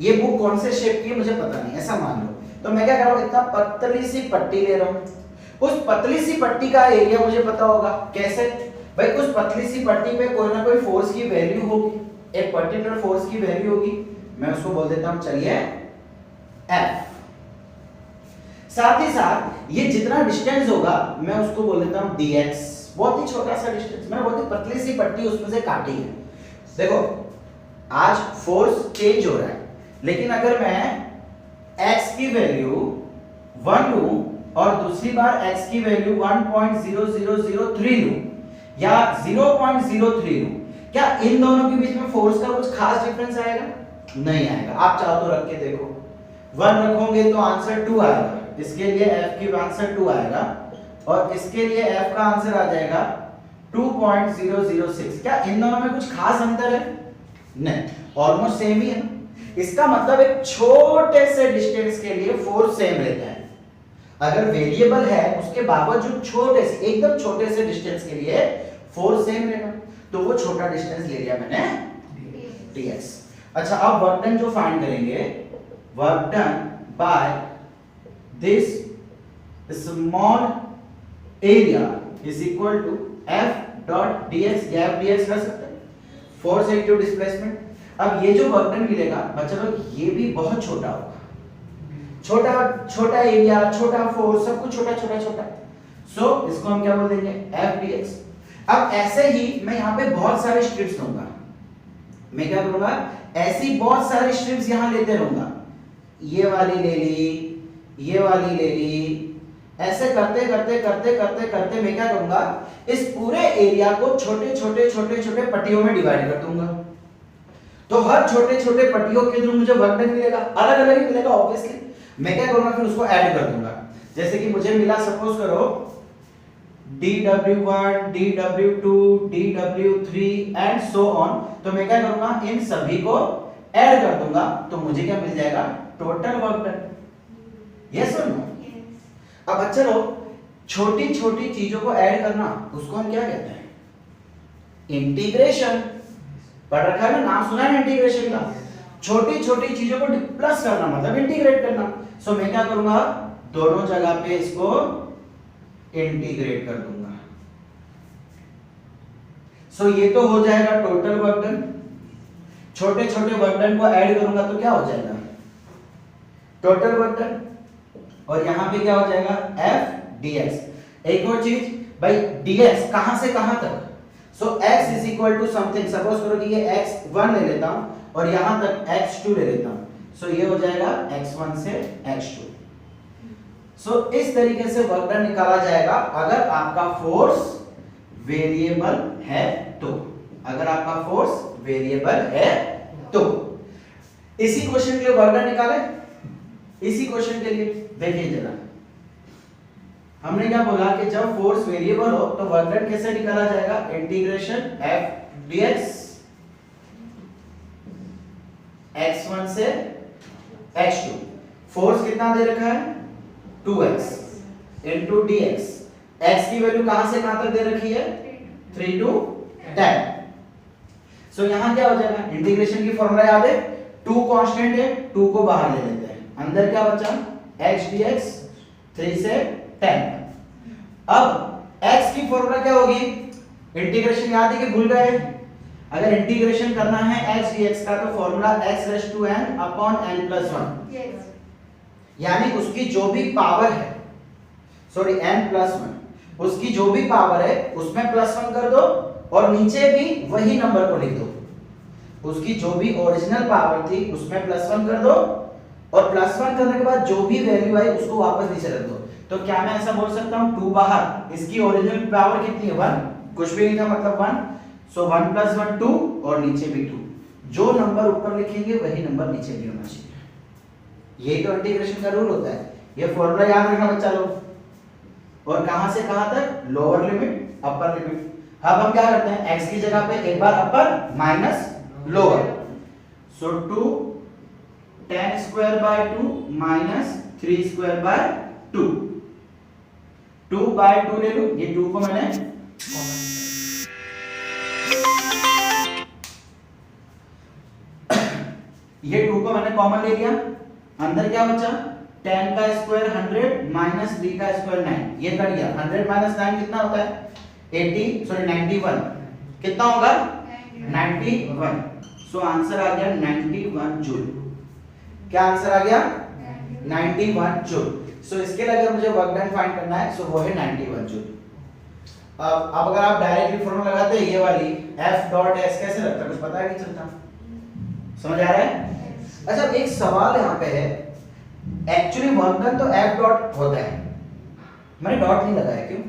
ये बुक कौन से शेप की है मुझे पता नहीं, ऐसा मान लो, तो मैं क्या कर रहा हूं, इतना पतली सी पट्टी ले रहा हूं। उस पतली सी पट्टी का एरिया मुझे पता होगा, कैसे भाई, उस पतली सी पट्टी पे कोई ना कोई फोर्स की वैल्यू होगी, एक पर्टिकुलर फोर्स की वैल्यू होगी, मैं उसको बोल देता हूं चलिए F। साथ ही साथ ये जितना डिस्टेंस होगा मैं उसको बोल देता हूं dx, बहुत ही छोटा सा डिस्टेंस, मैंने बहुत ही पतली सी पट्टी उसमें से काटी है। देखो आज फोर्स चेंज हो रहा है, लेकिन अगर मैं x की वैल्यू 1 लूं और दूसरी बार x की वैल्यू 1.0003 लूं या 0.03 लूं, क्या इन दोनों के बीच में फोर्स का कुछ खास डिफरेंस आएगा? नहीं आएगा। आप चाहो तो रख के देखो, 1 रखोगे तो आंसर 2 आएगा, इसके लिए f की आंसर 2 आएगा और इसके लिए f का आंसर आ जाएगा 2.006। क्या इन दोनों में कुछ खास अंतर है? नहीं, ऑलमोस्ट सेम ही है। इसका मतलब एक छोटे से डिस्टेंस के लिए फोर्स सेम रहता है। अगर वेरिएबल है उसके बावजूद छोटे से, एकदम छोटे से डिस्टेंस के लिए फोर्स सेम रहेगा, तो वो छोटा डिस्टेंस ले लिया मैंने dx। अच्छा, अब वर्क डन जो फाइंड करेंगे, work done by this small area is equal to f dot dx। या f dx कर सकते हैं, फोर्स इनटू डिस्प्लेसमेंट। अब ये जो वर्क डन मिलेगा बच्चों लोग, ये भी बहुत छोटा होगा, छोटा छोटा एरिया, छोटा फोर्स, सब कुछ छोटा छोटा छोटा। सो इसको हम क्या बोल देंगे, f dx। अब ऐसे ही मैं यहाँ पे बहुत सारे स्ट्रिप्स दूंगा, मैं क्या करूंगा, ऐसी बहुत सारी स्ट्रिप्स यहाँ लेते रहूंगा, ये वाली ले ली, ये वाली ले ली, ऐसे करते करते करते करते करते मैं क्या करूंगा, इस पूरे एरिया को छोटे छोटे छोटे छोटे पट्टियों में डिवाइड कर दूंगा। तो हर छोटे छोटे पट्टियों के थ्रू मुझे वर्क डन मिलेगा, अलग अलग ही मिलेगा ऑब्वियसली। मैं क्या करूंगा, फिर उसको ऐड कर दूंगा। जैसे कि मुझे मिला, सपोज करो dw1 dw2 dw3 and so on, तो मैं क्या करूंगा, इन सभी को ऐड कर दूंगा, तो मुझे क्या मिल जाएगा, टोटल वर्क डन। यस और नो? अब चलो, छोटी छोटी चीजों को ऐड करना, उसको हम क्या कहते हैं, इंटीग्रेशन। पढ़ रखा है ना, नाम सुना है ना इंटीग्रेशन का। छोटी छोटी चीजों को प्लस करना मतलब इंटीग्रेट करना। सो मैं क्या करूंगा, दोनों जगह पे इसको इंटीग्रेट कर दूंगा। सो ये तो हो जाएगा टोटल वर्क डन। छोटे छोटे वर्क डन को ऐड करूंगा तो क्या हो जाएगा, टोटल वर्क डन। और यहां पे क्या हो जाएगा, f dx। एक और चीज भाई, dx कहां से कहां तक, so x is equal to something, suppose करो कि ये x1 ले लेता हूं और यहां तक x2 ले लेता हूं, सो ये हो जाएगा x1 से x2। सो इस तरीके से वर्क डन निकाला जाएगा अगर आपका फोर्स वेरिएबल है तो। अगर आपका फोर्स वेरिएबल है तो। इसी क्वेश्चन के लिए वर्क डन निकाले, इसी क्वेश्चन के लिए देखिए जरा, हमने क्या बोला कि जब फोर्स वेरिएबल हो तो वर्क डन कैसे निकाला जाएगा, इंटीग्रेशन f dx x1 से x2। फोर्स कितना दे रखा है, 2x into dx। x की वैल्यू कहां से कहां तक दे रखी है, 3 to 10। सो यहां क्या हो जाएगा, इंटीग्रेशन की फॉर्मूला याद है, 2 कांस्टेंट है, 2 को बाहर ले लेते हैं, अंदर क्या बचा, x dx 3 से 10। अब x की फॉर्मूला क्या होगी, इंटीग्रेशन याद है कि भूल गए, अगर इंटीग्रेशन करना है x dx का तो formula x raised to n upon n plus 1। यानी उसकी जो भी पावर है, सॉरी n प्लस 1, उसकी जो भी पावर है उसमें प्लस 1 कर दो और नीचे भी वही नंबर को लिख दो। उसकी जो भी ओरिजिनल पावर थी उसमें प्लस 1 कर दो और प्लस 1 करने के बाद जो भी वैल्यू आई उसको वापस नीचे रख दो। तो क्या मैं ऐसा बोल सकता हूं, 2 बाहर, इसकी ओरिजिनल पावर कितनी है, 1, कुछ भी नहीं था मतलब 1। सो 1 प्लस 1 2 और नीचे भी 2, जो नंबर ऊपर लिखेंगे वही नंबर नीचे भी होना चाहिए। यही तो इंटीग्रेशन का रूल होता है। ये फॉर्मूला याद रखना बच्चा लोग। और कहां से कहां तक, लोअर लिमिट अपर लिमिट। अब हम क्या करते हैं, x की जगह पे एक बार upper minus lower. So 2 10 square by 2 minus 3 square by 2। 2 by 2 ले लो, ये 2 को मैंने ये 2 को मैंने कॉमन ले लिया, अंदर क्या बचा, 10 का स्क्वायर 100 माइनस 3 का स्क्वायर 9, ये कट गया। 100 माइनस 9 कितना होता है, 91। कितना होगा, 91। सो आंसर आ गया 91 जूल। क्या आंसर आ गया, 91 जूल। सो इसके लिए अगर मुझे वर्क डन फाइंड करना है सो वो है 91 जूल। अब अगर आप डायरेक्टली फॉर्मूला लगाते हैं, ये वाली f डॉट s कैसे लगता है, कुछ पता है नहीं चलता, समझ आ रहा है। अच्छा एक सवाल यहाँ पे है, एक्चुअली वर्क डन तो F डॉट होता है, मैंने डॉट नहीं लगाया क्यों?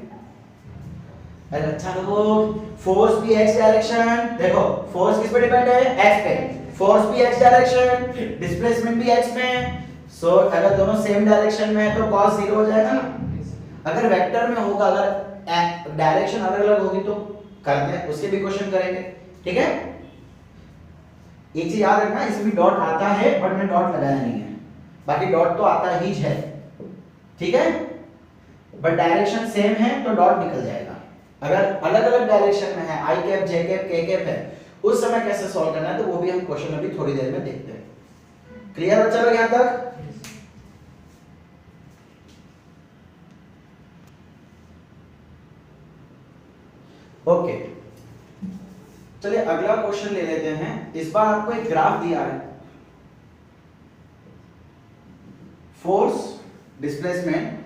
अरे अच्छा लोग, फोर्स भी x डायरेक्शन, देखो फोर्स किस पे डिपेंड है? x पे, फोर्स भी x डायरेक्शन, डिस्प्लेसमेंट भी x में, सो अगर दोनों सेम डायरेक्शन में है तो cos 0 हो जाएगा ना। अगर वेक्टर में होगा, अगर डायरेक्शन अलग अलग होगी तो करते हैं, उसके भी क्वेश्चन करेंगे, ठीक है। एक चीज याद रखना, इसमें भी डॉट आता है बट मैंने डॉट लगाया नहीं है, बाकी डॉट तो आता ही है, ठीक है, बट डायरेक्शन सेम है तो डॉट निकल जाएगा। अगर अलग अलग डायरेक्शन में है, आई कैप जे कैप के कैप है, उस समय कैसे सॉल्व करना है तो वो भी हम क्वेश्चन अभी थोड़ी देर में देखते हैं। क्लियर बच्चा लोग यहां तक? ओके, चलिए अगला क्वेश्चन ले लेते हैं। इस बार आपको एक ग्राफ दिया है, फोर्स डिस्प्लेसमेंट,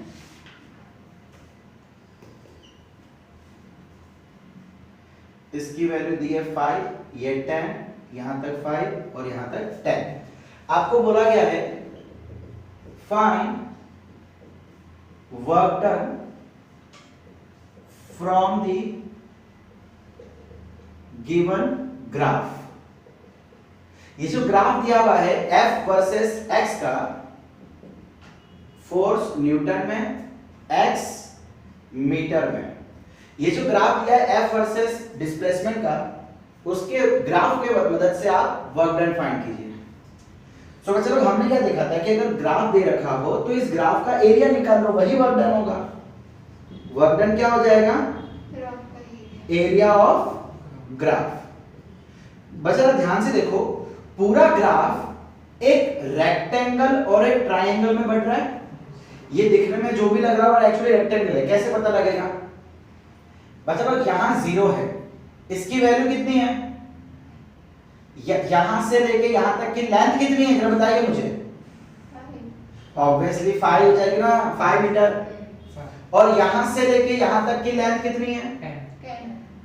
इसकी वैल्यू दी है 5, ये 10, यहां तक 5 और यहां तक 10। आपको बोला गया है find work done from the given graph. ये जो ग्राफ दिया हुआ है F वर्सेस x का, फोर्स न्यूटन में, x मीटर में, ये जो ग्राफ दिया है F वर्सेस डिस्प्लेसमेंट का, उसके ग्राफ के मदद से आप वर्क डन फाइंड कीजिए। सो बच्चों लोग, हमने क्या देखा था कि अगर ग्राफ दे रखा हो तो इस ग्राफ का एरिया निकाल लो, वही वर्क डन होगा। वर्क डन क्या हो जाएगा? Area of graph. बच्चा ध्यान से देखो, पूरा ग्राफ एक रेक्टेंगल और एक ट्रायंगल में बढ़ रहा है। ये दिखने में जो भी लग रहा है एक्चुअली रेक्टेंगल है, कैसे पता लगेगा? बच्चा लोग यहां 0 है, इसकी वैल्यू कितनी है? यहां से लेके यहां तक की लेंथ कितनी है, जरा बताइए मुझे। ऑब्वियसली 5 हो जाएगी ना, 5 मीटर। और यहां से लेके यहां तक की लेंथ कितनी है?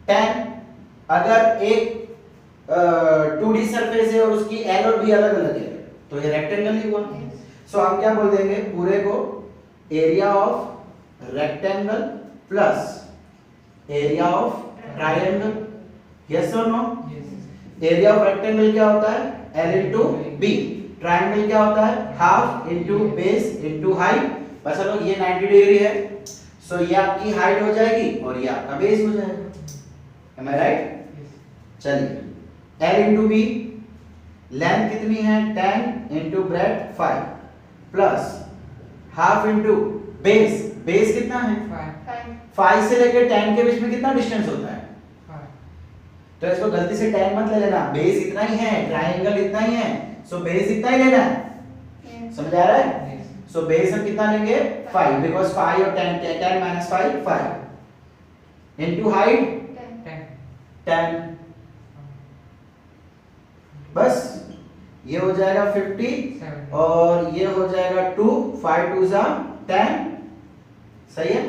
10। अगर एक 2D सरफेस है और उसकी एल और बी अलग अलग है तो ये रेक्टेंगल ही हुआ। सो हम क्या बोल देंगे, पूरे को area of rectangle plus area of triangle. Yes और नो? एरिया ऑफ रेक्टेंगल क्या होता है? L into B. ट्रायंगल क्या होता है? Half into base into height. बस लोग ये 90 डिग्री है, सो ये आपकी हाइट हो जाएगी और ये आपका बेस हो जाएगा। Am I right? चलिए L इंटू बी, लेंथ कितनी है? 10 into breadth 5 plus half into base, base कितना है? 5 से लेकर 10 के बीच में कितना डिस्टेंस होता है? तो इसको गलती से 10 मत ले लेना, बेस इतना ही है, ट्रायंगल इतना ही है, सो बेस इतना ही लेना है। समझ आ रहा है? सो बेस हम कितना लेंगे? 5, बिकॉज 5 और 10 माइनस 5 5 इंटू हाइट 10। बस ये हो जाएगा 50 और ये हो जाएगा 2, 5 2 जा 10, सही है?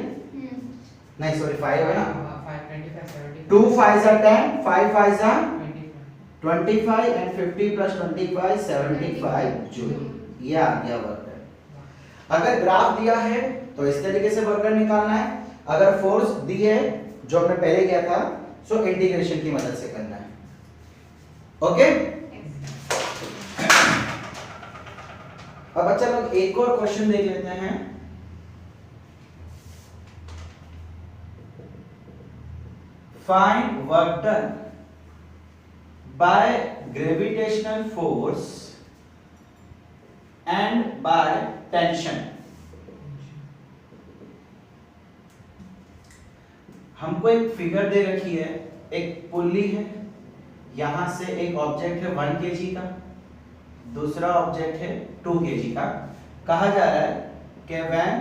नहीं सॉरी 5 है ना, 2 5 जा 10, 5 5 जा 25 एंड 50 प्लस 25 75 जूल। ये आ गया वर्क डन। अगर ग्राफ दिया है तो इस तरीके से वर्क डन निकालना है। अगर फोर्स दी है जो हमने पहले किया था, सो इंटीग्रेशन की मदद से करना है। ओके, अब बच्चा लोग एक और क्वेश्चन देख लेते हैं। Find work done by gravitational force and by tension. हमको एक फिगर दे रखी है, एक पुल्ली है, यहां से एक ऑब्जेक्ट है 1 kg का, दूसरा ऑब्जेक्ट है 2 kg का। कहा जा रहा है कि when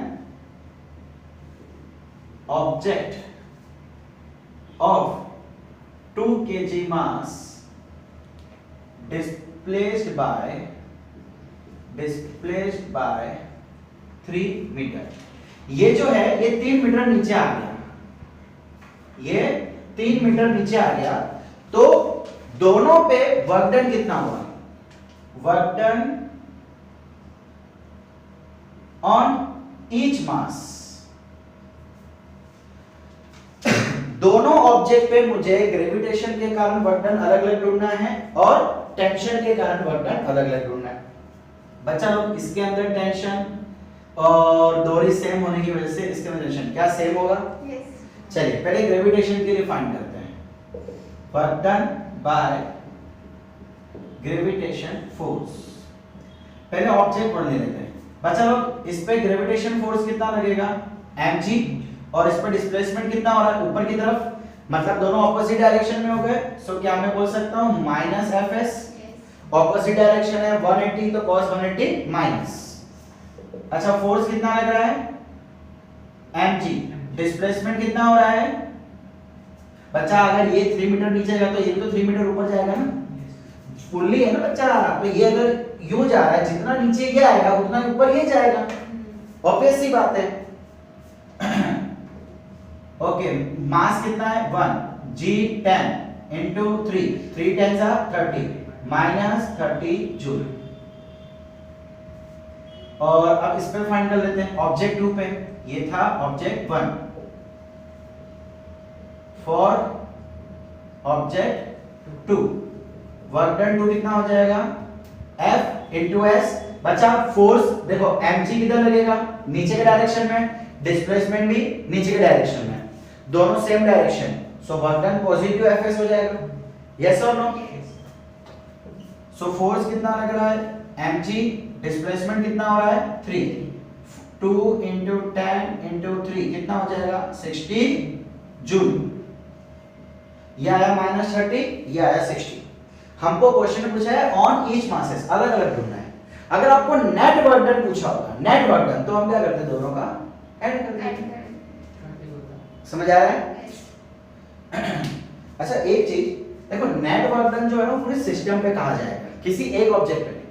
object of 2 kg mass displaced by 3 metre. ये जो है ये 3 मीटर नीचे आ गया, ये 3 मीटर नीचे आ गया, तो दोनों पे वर्क डन कितना हुआ? वर्क डन ऑन ईच मास। दोनों ऑब्जेक्ट पे मुझे ग्रेविटेशन के कारण वर्क डन अलग अलग ढूंढना है और टेंशन के कारण वर्क डन अलग अलग ढूंढना है। बच्चा लोग इसके अंदर टेंशन और दूरी सेम होने की वजह से इसके अंदर टेंशन क्या सेम होगा? यस। चलिए पहले ग्रेविटेशन के लिए फाइंड करते हैं। Work done bye gravitation force. पहले ऑब्जेक्ट वन ले लेते हैं। बच्चा लोग इस पे ग्रेविटेशन फोर्स कितना लगेगा? mg, और इस पर डिस्प्लेसमेंट कितना हो रहा है? ऊपर की तरफ, मतलब दोनों ऑपोजिट डायरेक्शन में हो गए। सो क्या मैं बोल सकता हूं माइनस fs। ऑपोजिट डायरेक्शन है 180, तो cos 180 माइनस। अच्छा फोर्स कितना लग रहा है? mg। डिस्प्लेसमेंट कितना हो रहा है? बच्चा अगर ये 3 मीटर नीचे गया तो ये तो 3 मीटर ऊपर जाएगा ना, फुल्ली है ना बच्चा। तो ये अगर यूं जा रहा है, जितना नीचे ये आएगा उतना ऊपर ये जाएगा, ऑब्वियस सी बात है। ओके मास कितना है? 1 g10 into 3, 3 10s are 30 minus 30 joule. और अब इस पे फाइंड कर लेते हैं ऑब्जेक्ट 2 पे। ये था object 1 for object 2। Work done 2 कितना हो जाएगा? F into S। बच्चा फोर्स देखो mg किधर लगेगा? नीचे के डायरेक्शन में, डिस्प्लेसमेंट भी नीचे के डायरेक्शन में, दोनों same direction. So work done positive Fs हो जाएगा। यस और नो? सो फोर्स कितना लग रहा है? mg। डिस्प्लेसमेंट कितना हो रहा है? 3। 2 into 10 into 3 कितना हो जाएगा? 60 जूल। ये आया -30, ये आया 60। हमको क्वेश्चन में पूछा है ऑन ईच मासेस, अलग अलग ढूंढना है। अगर आपको नेट वर्क डन पूछा होगा, नेट वर्क डन, तो हम क्या करते? दोनों का ऐड कर देते। समझ आ रहा है? अच्छा एक चीज देखो, नेट वर्क डन जो है ना पूरे सिस्टम पे कहा जाएगा, किसी एक ऑब्जेक्ट पे नहीं।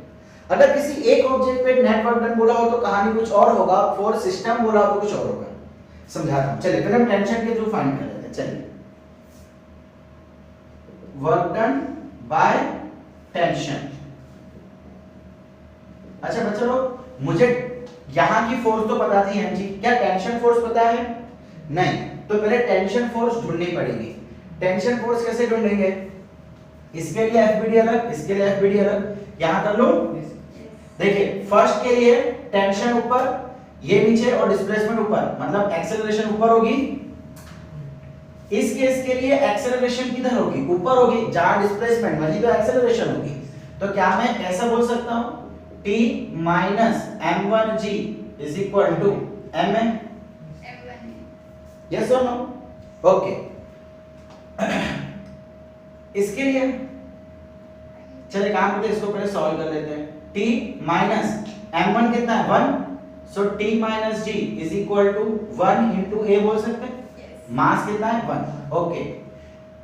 अगर किसी एक ऑब्जेक्ट पे नेट वर्क डन बोला हो तो कहानी कुछ और होगा, फॉर सिस्टम बोला हो तो कुछ और होगा। समझा रहा हूं। चलिए पहले हम टेंशन के थ्रू फाइंड कर लेते हैं। चलिए वर्क डन बाय टेंशन। अच्छा बच्चों लोग, मुझे यहां की फोर्स तो पता थी mg, क्या टेंशन फोर्स पता है? नहीं। तो पहले टेंशन फोर्स ढूंढनी पड़ेगी। टेंशन फोर्स कैसे ढूंढेंगे? इसके लिए FBD अलग, इसके लिए FBD अलग। यहां कर लो। देखिए फर्स्ट के लिए टेंशन ऊपर, ये नीचे और डिस्प्लेसमेंट ऊपर, मतलब एक्सेलरेशन ऊपर होगी। इस केस के लिए एक्सेलरेशन किधर होगी? ऊपर होगी। जहां डिस्प्लेसमेंट वहीं तो एक्सेलरेशन होगी। तो क्या मैं ऐसा बोल सकता हूं t minus m1g is equal to mn? yes or no? Okay इसके लिए चलिए काम करते हैं, इसको पहले सॉल्व कर लेते हैं। t minus m1 कितना है? 1। सो t minus g is equal to 1 into a बोल सकते हैं। मास कितना है? 1। ओके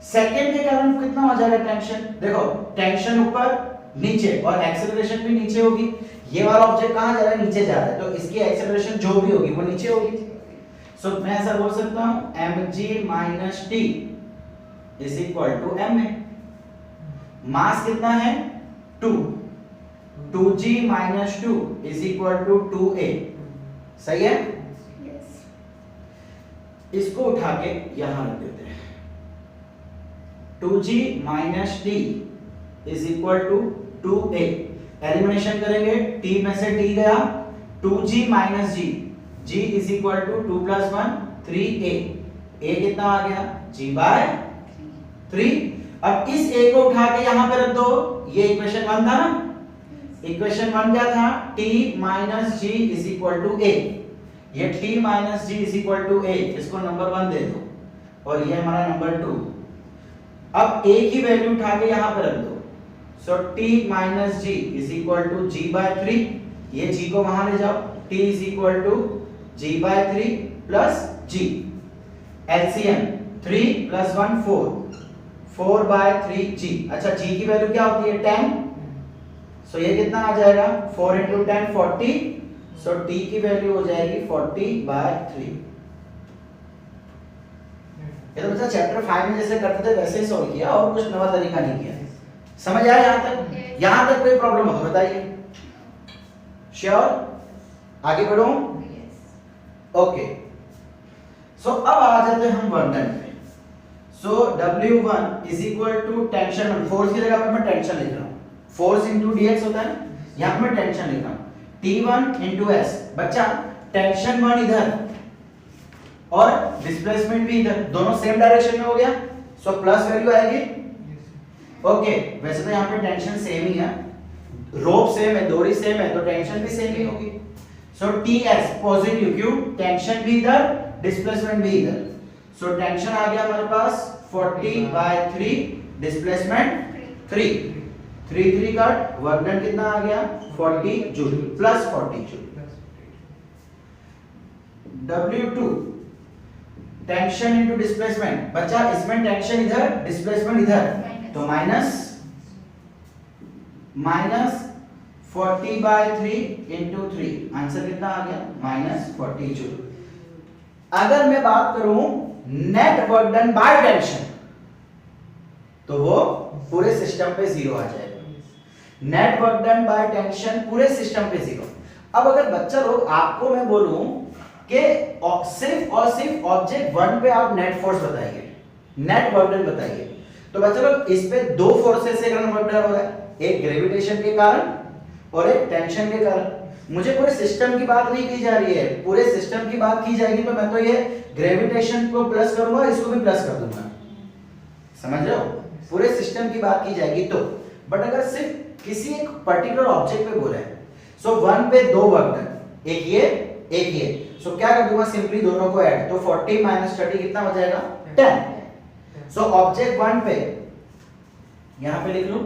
सेकंड के कारण कितना हो जाएगा टेंशन? देखो टेंशन ऊपर नीचे और एक्सेलरेशन भी नीचे होगी। ये वाला ऑब्जेक्ट कहां जा रहा है? नीचे जा रहा है, तो इसकी एक्सेलरेशन जो भी होगी वो नीचे होगी। सो मैं ऐसा बोल सकता हूं mg minus t is equal to ma। मास कितना है? 2। 2g minus 2 is equal to 2a। सही है? इसको उठा के यहां रख देते हैं। 2g minus t is equal to 2a। Elimination करेंगे, t में से t गया, 2g minus g, g is equal to 2 plus 1 3a। a कितना आ गया? g by 3। अब इस a को उठा के यहां पे रख दो। ये इक्वेशन 1 था ना? इक्वेशन 1 क्या था? t minus g is equal to a। ये t minus g is equal to a, इसको नंबर 1 दे दो और ये हमारा नंबर 2। अब a की वैल्यू उठा के यहां पे रख दो। सो t minus g is equal to g by 3। ये g को वहां ले जाओ, t is equal to g by 3 plus g। LCM 3 plus 1 4, 4 by 3g। अच्छा g की वैल्यू क्या होती है? 10। सो ये कितना आ जाएगा? 4 into 10 40। सो t की वैल्यू हो जाएगी 40 by 3। ये तो बच्चा चैप्टर 5 में जैसे करते थे वैसे ही सॉल्व किया और कुछ नया तरीका नहीं किया। समझ आया यहां तक? यहां तक कोई प्रॉब्लम हो तो बताइए। श्योर? आगे बढ़ो। ओके, सो अब आ जाते हैं हम वर्णन पे। So W1 is equal to tension, force की जगह पे मैं टेंशन लिख रहा हूँ, फोर्स इंटू dx होता है ना, यहाँ पे मैं टेंशन लिख रहा हूँ, T1 इंटू s। बच्चा टेंशन 1 इधर और डिस्प्लेसमेंट भी इधर, दोनों सेम डायरेक्शन में हो गया, सो प्लस वैल्यू आएगी। ओके, वैसे तो यहाँ पे टेंशन सेम ही है, रोप सेम है, डोरी सेम है, तो टेंशन भी सेम ही होगी। सो टीएस पॉजिटिव, क्यों? टेंशन भी इधर, डिस्प्लेसमेंट भी इधर, सो टेंशन आ गया हमारे पास 40/3, डिस्प्लेसमेंट 3, 3 कट, वर्क डन कितना आ गया 40 joule plus 40 joule. W2 tension into displacement, बच्चा इसमें टेंशन इधर, डिस्प्लेसमेंट इधर, तो माइनस 40/3 इंटू 3, आंसर कितना आ गया -40 जूल। अगर मैं बात करूं net work done by tension, तो वो पूरे सिस्टम पे 0 आ जाएगा। Net work done by tension पूरे सिस्टम पे 0। अब अगर बच्चा लोग आपको मैं बोलूं कि सिर्फ और सिर्फ ऑब्जेक्ट 1 पे आप नेट फोर्स बताइए, नेट वर्क डन बताइए, तो बच्चा लोग इस पे दो फोर्सेस से करंट वर्क डन हो रहा है, एक ग्रेविटेशन के कारण और एक टेंशन के कारण। मुझे पूरे सिस्टम की बात नहीं की जा रही है, पूरे सिस्टम की बात की जाएगी तो मैं तो ये ग्रेविटेशन को प्लस करूंगा, इसको भी प्लस कर दूंगा, समझ रहे हो? पूरे सिस्टम की बात की जाएगी तो। बट अगर सिर्फ किसी एक पर्टिकुलर ऑब्जेक्ट पे बोले, सो 1 पे दो वर्क डन, एक ये एक ये, सो क्या कर दूंगा, सिंपली दोनों को ऐड, तो 40 - 30 कितना हो जाएगा 10। सो ऑब्जेक्ट 1 पे यहां पे लिख लूं,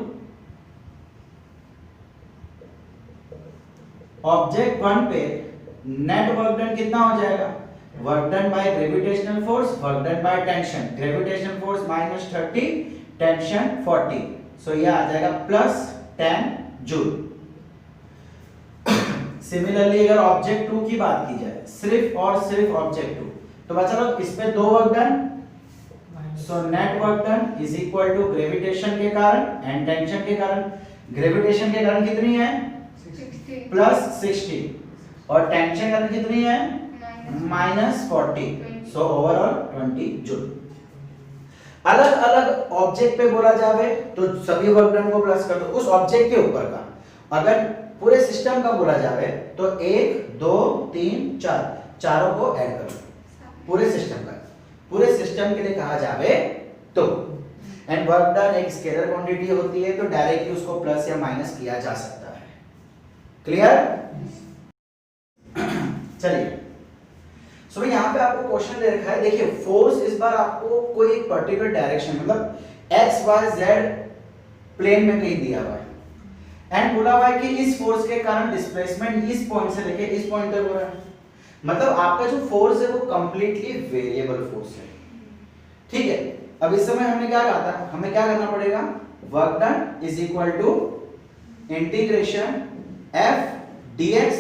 ऑब्जेक्ट 1 पे नेट वर्क डन कितना हो जाएगा, work done by gravitational force, work done by tension, gravitational force -30, tension 40, सो ये आ जाएगा +10 जूल। सिमिलरली अगर ऑब्जेक्ट 2 की बात की जाए, सिर्फ और सिर्फ ऑब्जेक्ट 2, तो बच्चा लोग इस पे दो work done, so net work done is equal to gravitation के कारण एंड टेंशन के कारण। ग्रेविटेशन के कारण कितनी है +60 और टेंशन कारण कितनी है -40, सो ओवरऑल 20 जूल। अलग अलग ऑब्जेक्ट पे बोला जावे तो सभी वर्क डन को प्लस कर दो उस ऑब्जेक्ट के ऊपर का। अगर पूरे सिस्टम का बोला जावे तो 1 2 3 4 चारों को ऐड करो, पूरे सिस्टम का, पूरे सिस्टम के लिए कहा जावे तो। एंड वर्क डन एक स्केलर क्वांटिटी होती है, तो डायरेक्टली उसको प्लस या माइनस किया जा सकता है। क्लियर? चलिए, सो यहाँ पे आपको क्वेश्चन दे रखा है, देखिए फोर्स इस बार आपको कोई एक पर्टिकुलर डायरेक्शन मतलब x y z प्लेन में कहीं दिया हुआ है, एंड बोला हुआ है कि इस फोर्स के कारण डिस्प्लेसमेंट इस पॉइंट से लेके इस पॉइंट तक हो रहा है। मतलब आपका जो फोर्स है वो कंप्लीटली वेरिएबल फोर्स है, ठीक है। अब इस समय हमने क्या कहा था, हमें क्या करना पड़ेगा, work done is equal to integration f dx।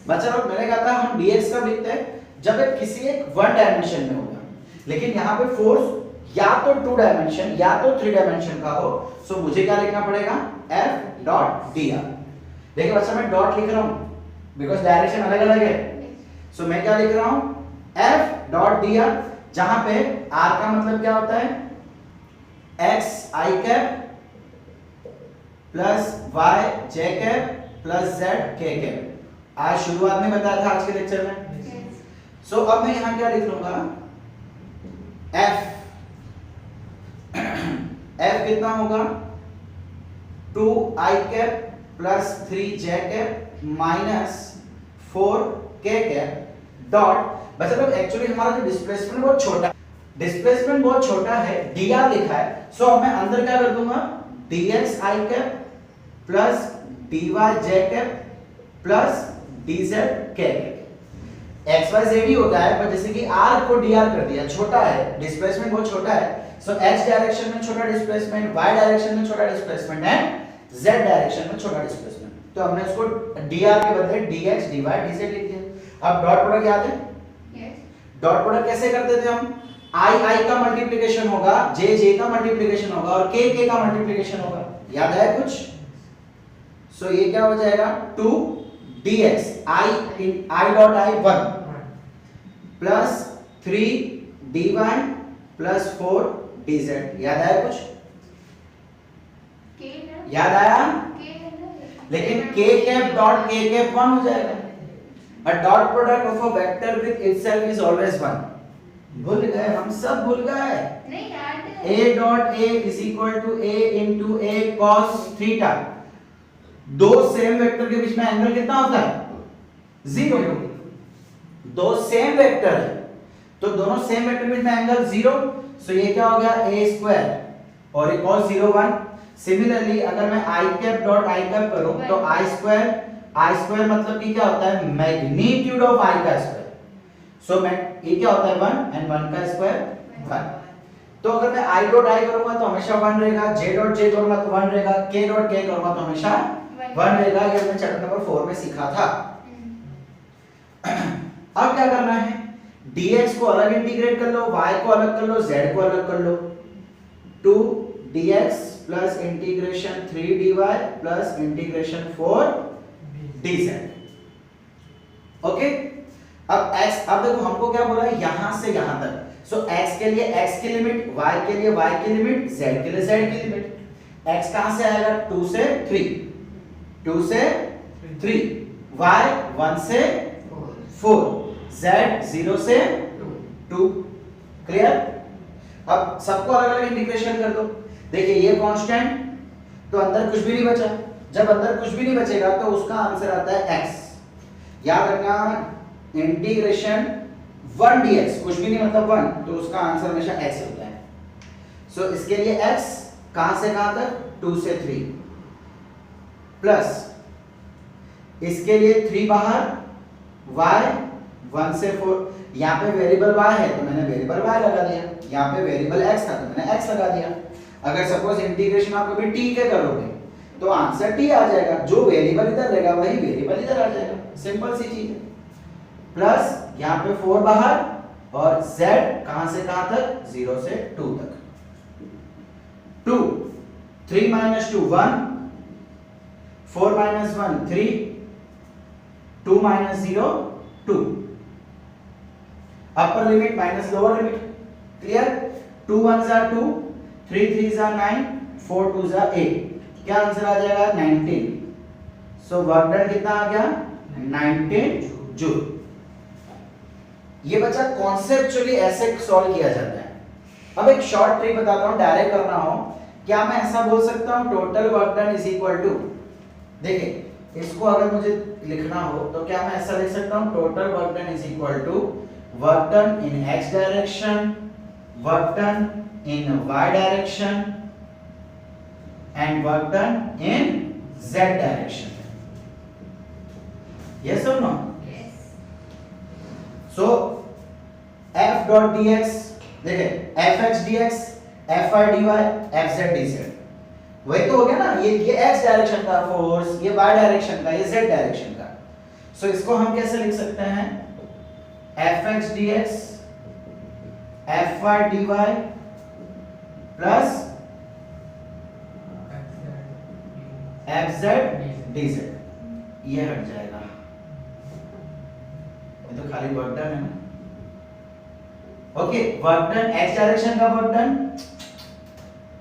बच्चा लोग मैंने कहा था हम dx कब लिखते हैं, जब एक किसी एक वन डायमेंशन में होगा, लेकिन यहाँ पे फोर्स या तो 2 डायमेंशन या तो 3 डायमेंशन का हो, सो मुझे क्या लिखना पड़ेगा f डॉट dr। देखिए बच्चा मैं डॉट लिख रहा हूँ बिकॉज डायरेक्शन अलग अलग है, सो मैं क्या लिख रहा हूँ f डॉट dr, जहां पे r का मतलब क्या होता है x i cap plus y j cap plus z k cap. आज शुरुआत में बताया था आज के लेक्चर में। सो अब मैं यहां क्या लिख लूंगा, f f कितना होगा 2 i cap plus 3 j cap minus 4 k cap dot. बच्चा लोग एक्चुअली हमारा जो डिस्प्लेसमेंट बहुत छोटा, डिस्प्लेसमेंट बहुत छोटा है, dr लिखा है, सो अब मैं अंदर क्या कर दूंगा dx i cap plus dy j cap plus dz k cap. x y z ही होता है, पर जैसे कि r को dr कर दिया, छोटा है, डिस्प्लेसमेंट बहुत छोटा है, सो x डायरेक्शन में छोटा डिस्प्लेसमेंट, y डायरेक्शन में छोटा डिस्प्लेसमेंट एंड z डायरेक्शन में छोटा डिस्प्लेसमेंट, तो हमने इसको dr के बदले dx dy dz लिख दिया। अब डॉट प्रोडक्ट याद है? यस। डॉट प्रोडक्ट कैसे करते थे हम, i का मल्टीप्लिकेशन होगा, j का मल्टीप्लिकेशन होगा और k का मल्टीप्लिकेशन होगा, याद है कुछ? सो ये क्या हो जाएगा 2 dx I dot I 1 plus 3 d1 plus 4 dz। याद आया कुछ? याद आया? लेकिन k cap dot k cap 1 हो जाएगा। A dot product of a vector with itself is always 1। भूल गए? हम सब भूल गए। नहीं याद है। a dot a is equal to a into a cos theta। दो सेम वेक्टर के बीच में एंगल कितना होता है? 0। दो सेम वेक्टर है तो दोनों सेम वेक्टर के बीच में एंगल 0, सो ये क्या हो गया a स्क्वायर और ये cos 0 1। सिमिलरली अगर मैं i cap dot i cap करूं तो i स्क्वायर मतलब कि क्या होता है? मैग्नीट्यूड ऑफ i का स्क्वायर। सो मैं ये क्या होता है? 1 एंड 1 का स्क्वायर 1। तो अगर मैं i डॉट i करूंगा तो हमेशा 1 रहेगा, j डॉट j करूंगा तो 1 रहेगा, k डॉट k करूंगा तो हमेशा 1 रहेगा। ये हमने चैप्टर नंबर 4 में सीखा था। अब क्या करना है? dx को अलग इंटीग्रेट कर लो, y को अलग कर लो, z को अलग कर लो। 2 dx plus integration 3 dy plus integration 4 dz। Okay, अब x, अब देखो हमको क्या बोला है? यहां से यहां तक। सो x के लिए x की लिमिट, y के लिए y की लिमिट, z के लिए z की लिमिट। x कहां से आएगा? 2 से 3, 2 से 3, y 1 से 4, z 0 से 2। क्लियर? अब सबको अलग अलग इंटीग्रेशन कर दो। देखिए ये कांस्टेंट तो अंदर कुछ भी नहीं बचा। जब अंदर कुछ भी नहीं बचेगा तो उसका आंसर आता है x। याद रखना, इंटीग्रेशन 1 dx कुछ भी नहीं मतलब 1, तो उसका आंसर हमेशा x होता है। सो इसके लिए x कहां से कहां तक? 2 से 3 प्लस इसके लिए 3 बाहर, y 1 से 4। यहाँ पे वेरिएबल y है तो मैंने वेरिएबल y लगा दिया, यहाँ पे वेरिएबल x था तो मैंने x लगा दिया। अगर सपोज इंटीग्रेशन आप कभी t के करोगे तो आंसर t आ जाएगा। जो वेरिएबल इधर रहेगा वही वेरिएबल इधर आ जाएगा। सिंपल सी चीज है। प्लस यहाँ पे 4 बाहर और z कहां से कहां तक? 0 से 2 तक। 2 3 minus 2 1, 4 minus 1 3, 2 minus 0 2। Upper limit minus lower limit. Clear? 2 1s are 2, 3 3s are 9, 4 2s are 8। क्या आंसर आ जाएगा? 19। सो वर्क डन कितना आ गया? 19 जूल। ये बच्चा कॉन्सेप्चुअली ऐसे सॉल्व किया जाता है। अब एक शॉर्ट ट्रिक बताता हूं, डायरेक्ट करना हो। क्या मैं ऐसा बोल सकता हूं total work done is equal to, देखिए इसको अगर मुझे लिखना हो तो क्या मैं ऐसा लिख सकता हूं? Total work done is equal to work done in x direction, work done in y direction and work done in z direction. yes or no? Yes. so f dot dx, देखिए fx dx, fy dy, fz dz, वही तो हो गया ना। ये x direction का force, ये y direction का, ये z डायरेक्शन का। सो इसको हम कैसे लिख सकते हैं? fx dx, fy dy plus fz dz। ये हट जाएगा, ये तो खाली वर्क डन है ना। Okay, work done x direction का वर्क डन,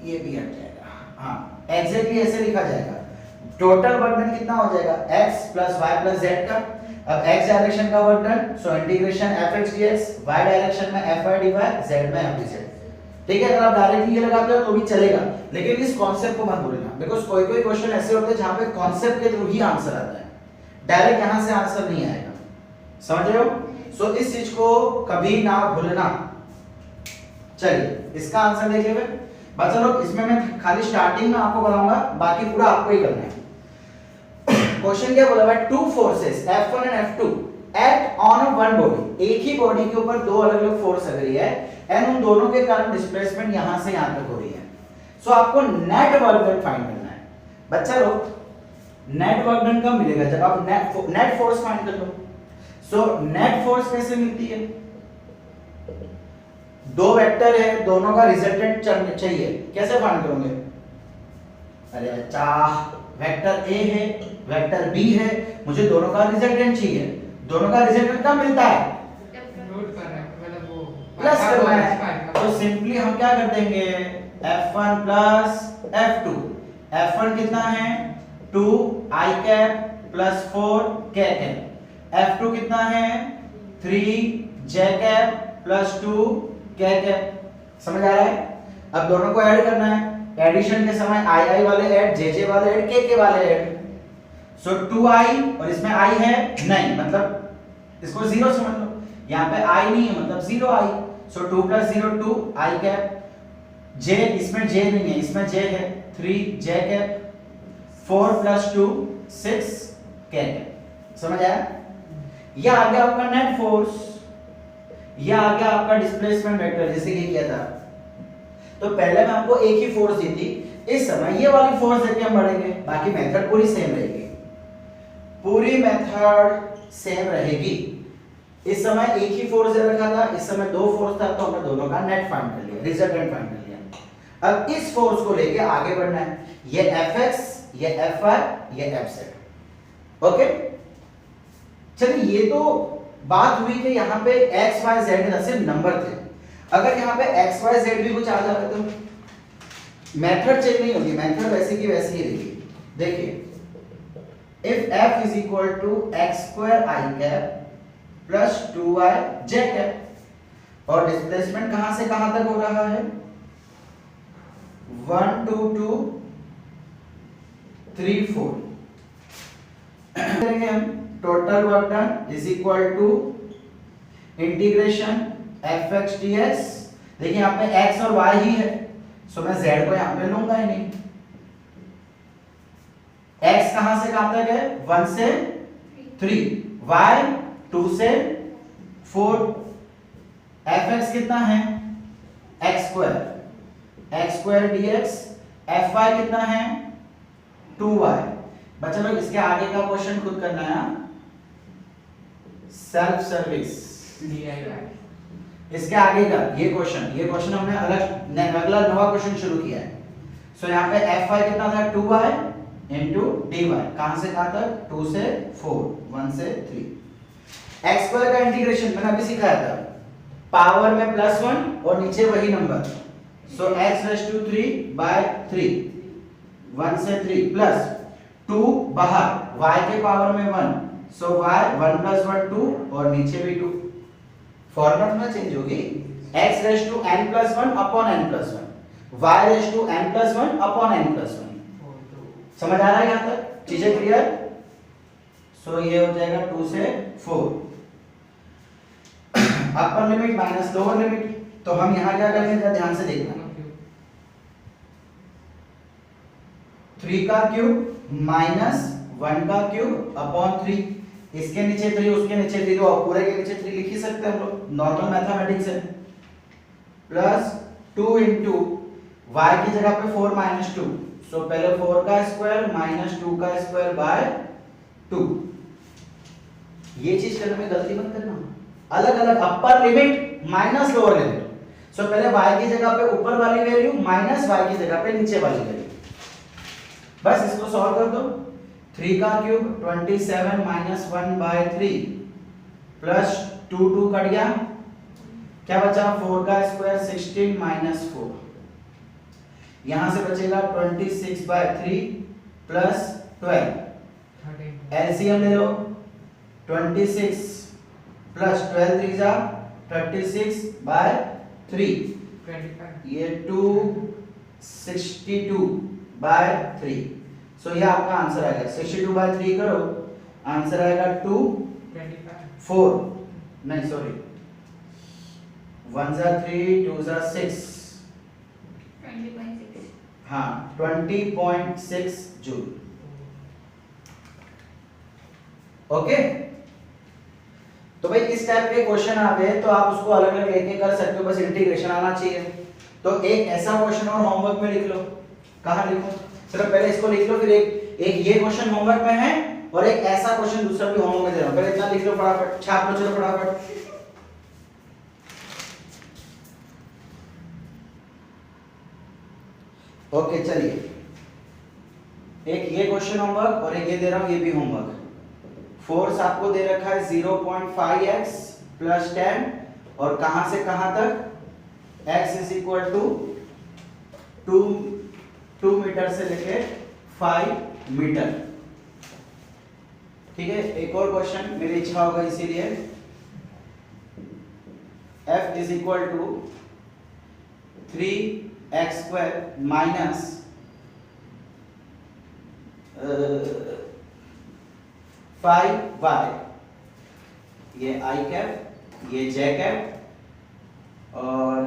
ये भी हट जाएगा। हाँ, एग्जैक्टली ऐसे लिखा जाएगा। टोटल वर्क डन कितना हो जाएगा? x plus y plus z का। अब x डायरेक्शन का work done, so integration fx dx, y direction में fy dy, z में f dz। ठीक है, अगर आप डायरेक्टली ये लगाते हो तो भी चलेगा, लेकिन इस कॉन्सेप्ट को मत भूलना, बिकॉज़ कोई कोई क्वेश्चन ऐसे होते हैं जहां पे कॉन्सेप्ट के थ्रू ही आंसर आता है, डायरेक्ट यहां से आंसर नहीं आएगा। समझ रहे हो? सो इस चीज को कभी ना भूलना। चलिए इसका आंसर देख लेंगे बच्चा लोग। इसमें मैं खाली स्टार्टिंग में आपको बताऊंगा, बाकी पूरा आपको ही करना है। क्वेश्चन क्या बोला है? Two forces F1 and F2 act on one body. एक ही बॉडी के ऊपर दो अलग अलग फोर्स लग रही है एंड उन दोनों के कारण डिस्प्लेसमेंट यहां से यहां तक हो रही है। सो आपको नेट वर्क डन फाइंड करना है बच्चा लोग। नेट वर्क डन कब मिलेगा? जब आप नेट फोर्स फाइंड कर लो। सो नेट फोर्स कैसे मिलती है? दो वेक्टर है, दोनों का रिजल्टेंट चाहिए, कैसे फाइंड करोगे? अरे अच्छा वेक्टर ए है, वेक्टर बी है, मुझे दोनों का रिजल्टेंट चाहिए। दोनों का रिजल्टेंट कब मिलता है? नोट कर रहे हैं मतलब वो प्लस करना है, तो सिंपली हम क्या कर देंगे, f1 प्लस f2। f1 कितना है 2 i cap plus 4 k cap, f2 कितना है 3 j cap plus 2 k cap. समझ आ रहा है? अब दोनों को ऐड करना है, एडिशन के समय i i वाले ऐड, j j वाले ऐड, k k वाले ऐड। सो 2i और इसमें i है नहीं, मतलब इसको जीरो समझ लो, यहाँ पे i नहीं है मतलब 0i। So 2 plus 0 2 i cap, j इसमें j नहीं है, इसमें j है 3 j cap, 4 plus 2 6 k cap. समझ आया? ये आ गया आपका नेट फोर्स, ये आ गया आपका डिस्प्लेसमेंट वेक्टर, जैसे ये किया था। तो पहले मैं आपको एक ही फोर्स दी थी, इस समय ये वाली फोर्स देके हम बढ़ेंगे, बाकी मेथड पूरी सेम रहेगी, पूरी मेथड सेम रहेगी। इस समय एक ही फोर्स दे रखा था, इस समय दो फोर्स था, तो हमने दोनों का नेट फाइंड कर लिया, रिजल्टेंट फाइंड कर लिया। अब इस फोर्स को लेके आगे बढ़ना है, ये Fx, ये Fy, ये Fz। ओके, चलिए ये तो बात हुई कि यहाँ पे x y z सिर्फ नंबर थे। अगर यहाँ पे x y z भी कुछ आ जाता तो मेथड चेंज नहीं होगी, मेथड वैसे की वैसी ही रहेगी। देखिए, if f is equal to x square I cap plus 2y j cap, और डिस्प्लेसमेंट कहां से कहां तक हो रहा है 1 2 2 3 4। करेंगे हम total work done is equal to integration fx ds। देखिए यहाँ पे x और y ही है, सो मैं z को यहाँ पे लूंगा ही नहीं। x कहां से कहां तक है 1 से 3, y 2 से 4, fx कितना है x स्क्वायर dx, fy कितना है 2y। बच्चा लोग इसके आगे का क्वेश्चन खुद करना है, सेल्फ सर्विस। इसके आगे का ये क्वेश्चन हमने अगला नया क्वेश्चन शुरू किया है। सो यहाँ पे fy कितना था 2y into dy, कहां से कहां तक 2 से 4, 1 से 3। x स्क्वायर का इंटीग्रेशन मैंने अभी सिखाया था, पावर में +1 और नीचे वही number, so x raised to 3 by 3, 1 से 3 प्लस 2 बाहर, y के पावर में 1, सो y 1 + 1 2 और नीचे भी 2। फॉर्मूला में चेंज होगी, x raised to n + 1 upon n + 1, y raised to n + 1 upon n + 1। समझ आ रहा है यहां तक? चीजें क्लियर? सो ये हो जाएगा 2 से 4, अपर लिमिट माइनस लोअर लिमिट। तो हम यहां क्या करेंगे, जरा ध्यान से देखना, 3 का क्यूब माइनस 1 का क्यूब अपॉन 3, इसके नीचे 3 उसके नीचे 3, तो पूरे के नीचे 3 लिख ही सकते हैं हम लोग, नॉर्मल मैथमेटिक्स है। प्लस 2 इंटू y की जगह पे 4 माइनस 2, सो पहले 4 का स्क्वायर माइनस 2 का स्क्वायर बाय 2। ये चीज करने में गलती मत करना, अलग अलग upper limit minus lower limit. So पहले y की जगह पे ऊपर वाली वैल्यू माइनस y की जगह पे नीचे वाली वैल्यू। बस इसको सॉल्व कर दो, 3 का cube 27 minus 1 by 3 plus 2 2 cut गया, क्या बचा 4 का स्क्वायर 16 माइनस 4, यहां से बचेगा 26 बाय 3 प्लस 12। एलसीएम ले लो, 26 प्लस 12 3 जा 36 बाय 3, ये 262 बाय 3। सो ये आपका आंसर आएगा, 62 बाय 3 करो, आंसर आएगा 2 4 नहीं सॉरी 1 जा 3 2 जा 6, हाँ 20.6 जूल। ओके, तो भाई इस टाइप के क्वेश्चन आ गए तो आप उसको अलग अलग लेके कर सकते हो, बस इंटीग्रेशन आना चाहिए। तो एक ऐसा क्वेश्चन और होमवर्क में लिख लो, कहाँ लिखो, सिर्फ पहले इसको लिख लो, फिर एक ये क्वेश्चन होमवर्क में है और एक ऐसा क्वेश्चन दूसरा भी होमवर्क में दे रहा हूं, पहले इतना लिख लो फटाफट, छाप लो, चलो फटाफट। ओके चलिए, एक ये क्वेश्चन होमवर्क और एक ये दे रहा हूं, ये भी होमवर्क। फोर्स आपको दे रखा है 0.5x प्लस 10 और कहां से कहां तक, x is equal to 2 metre से लेके 5 मीटर। ठीक है, एक और क्वेश्चन मेरी इच्छा होगा इसीलिए, f is equal to 3x square minus 5y, ये i कैप, ये j कैप और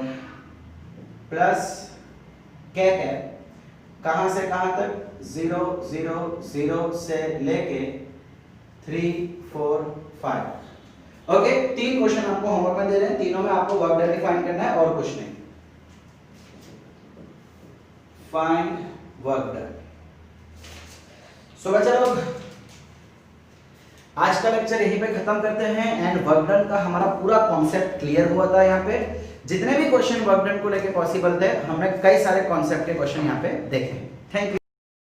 प्लस k कैप, कहां से कहां तक, 0 0 0 से लेके 3 4 5। ओके, 3 क्वेश्चन आपको होमवर्क में दे रहे हैं, तीनों में आपको वर्क डन फाइंड करना है और कुछ नहीं। Find work done. सो बच्चा लोग, आज का लेक्चर यहीं पे खत्म करते हैं एंड वर्क डन का हमारा पूरा कॉन्सेप्ट क्लियर हुआ था। यहाँ पे जितने भी क्वेश्चन वर्क डन को लेके पॉसिबल थे, हमने कई सारे कॉन्सेप्ट के क्वेश्चन यहाँ पे देखे। Thank you.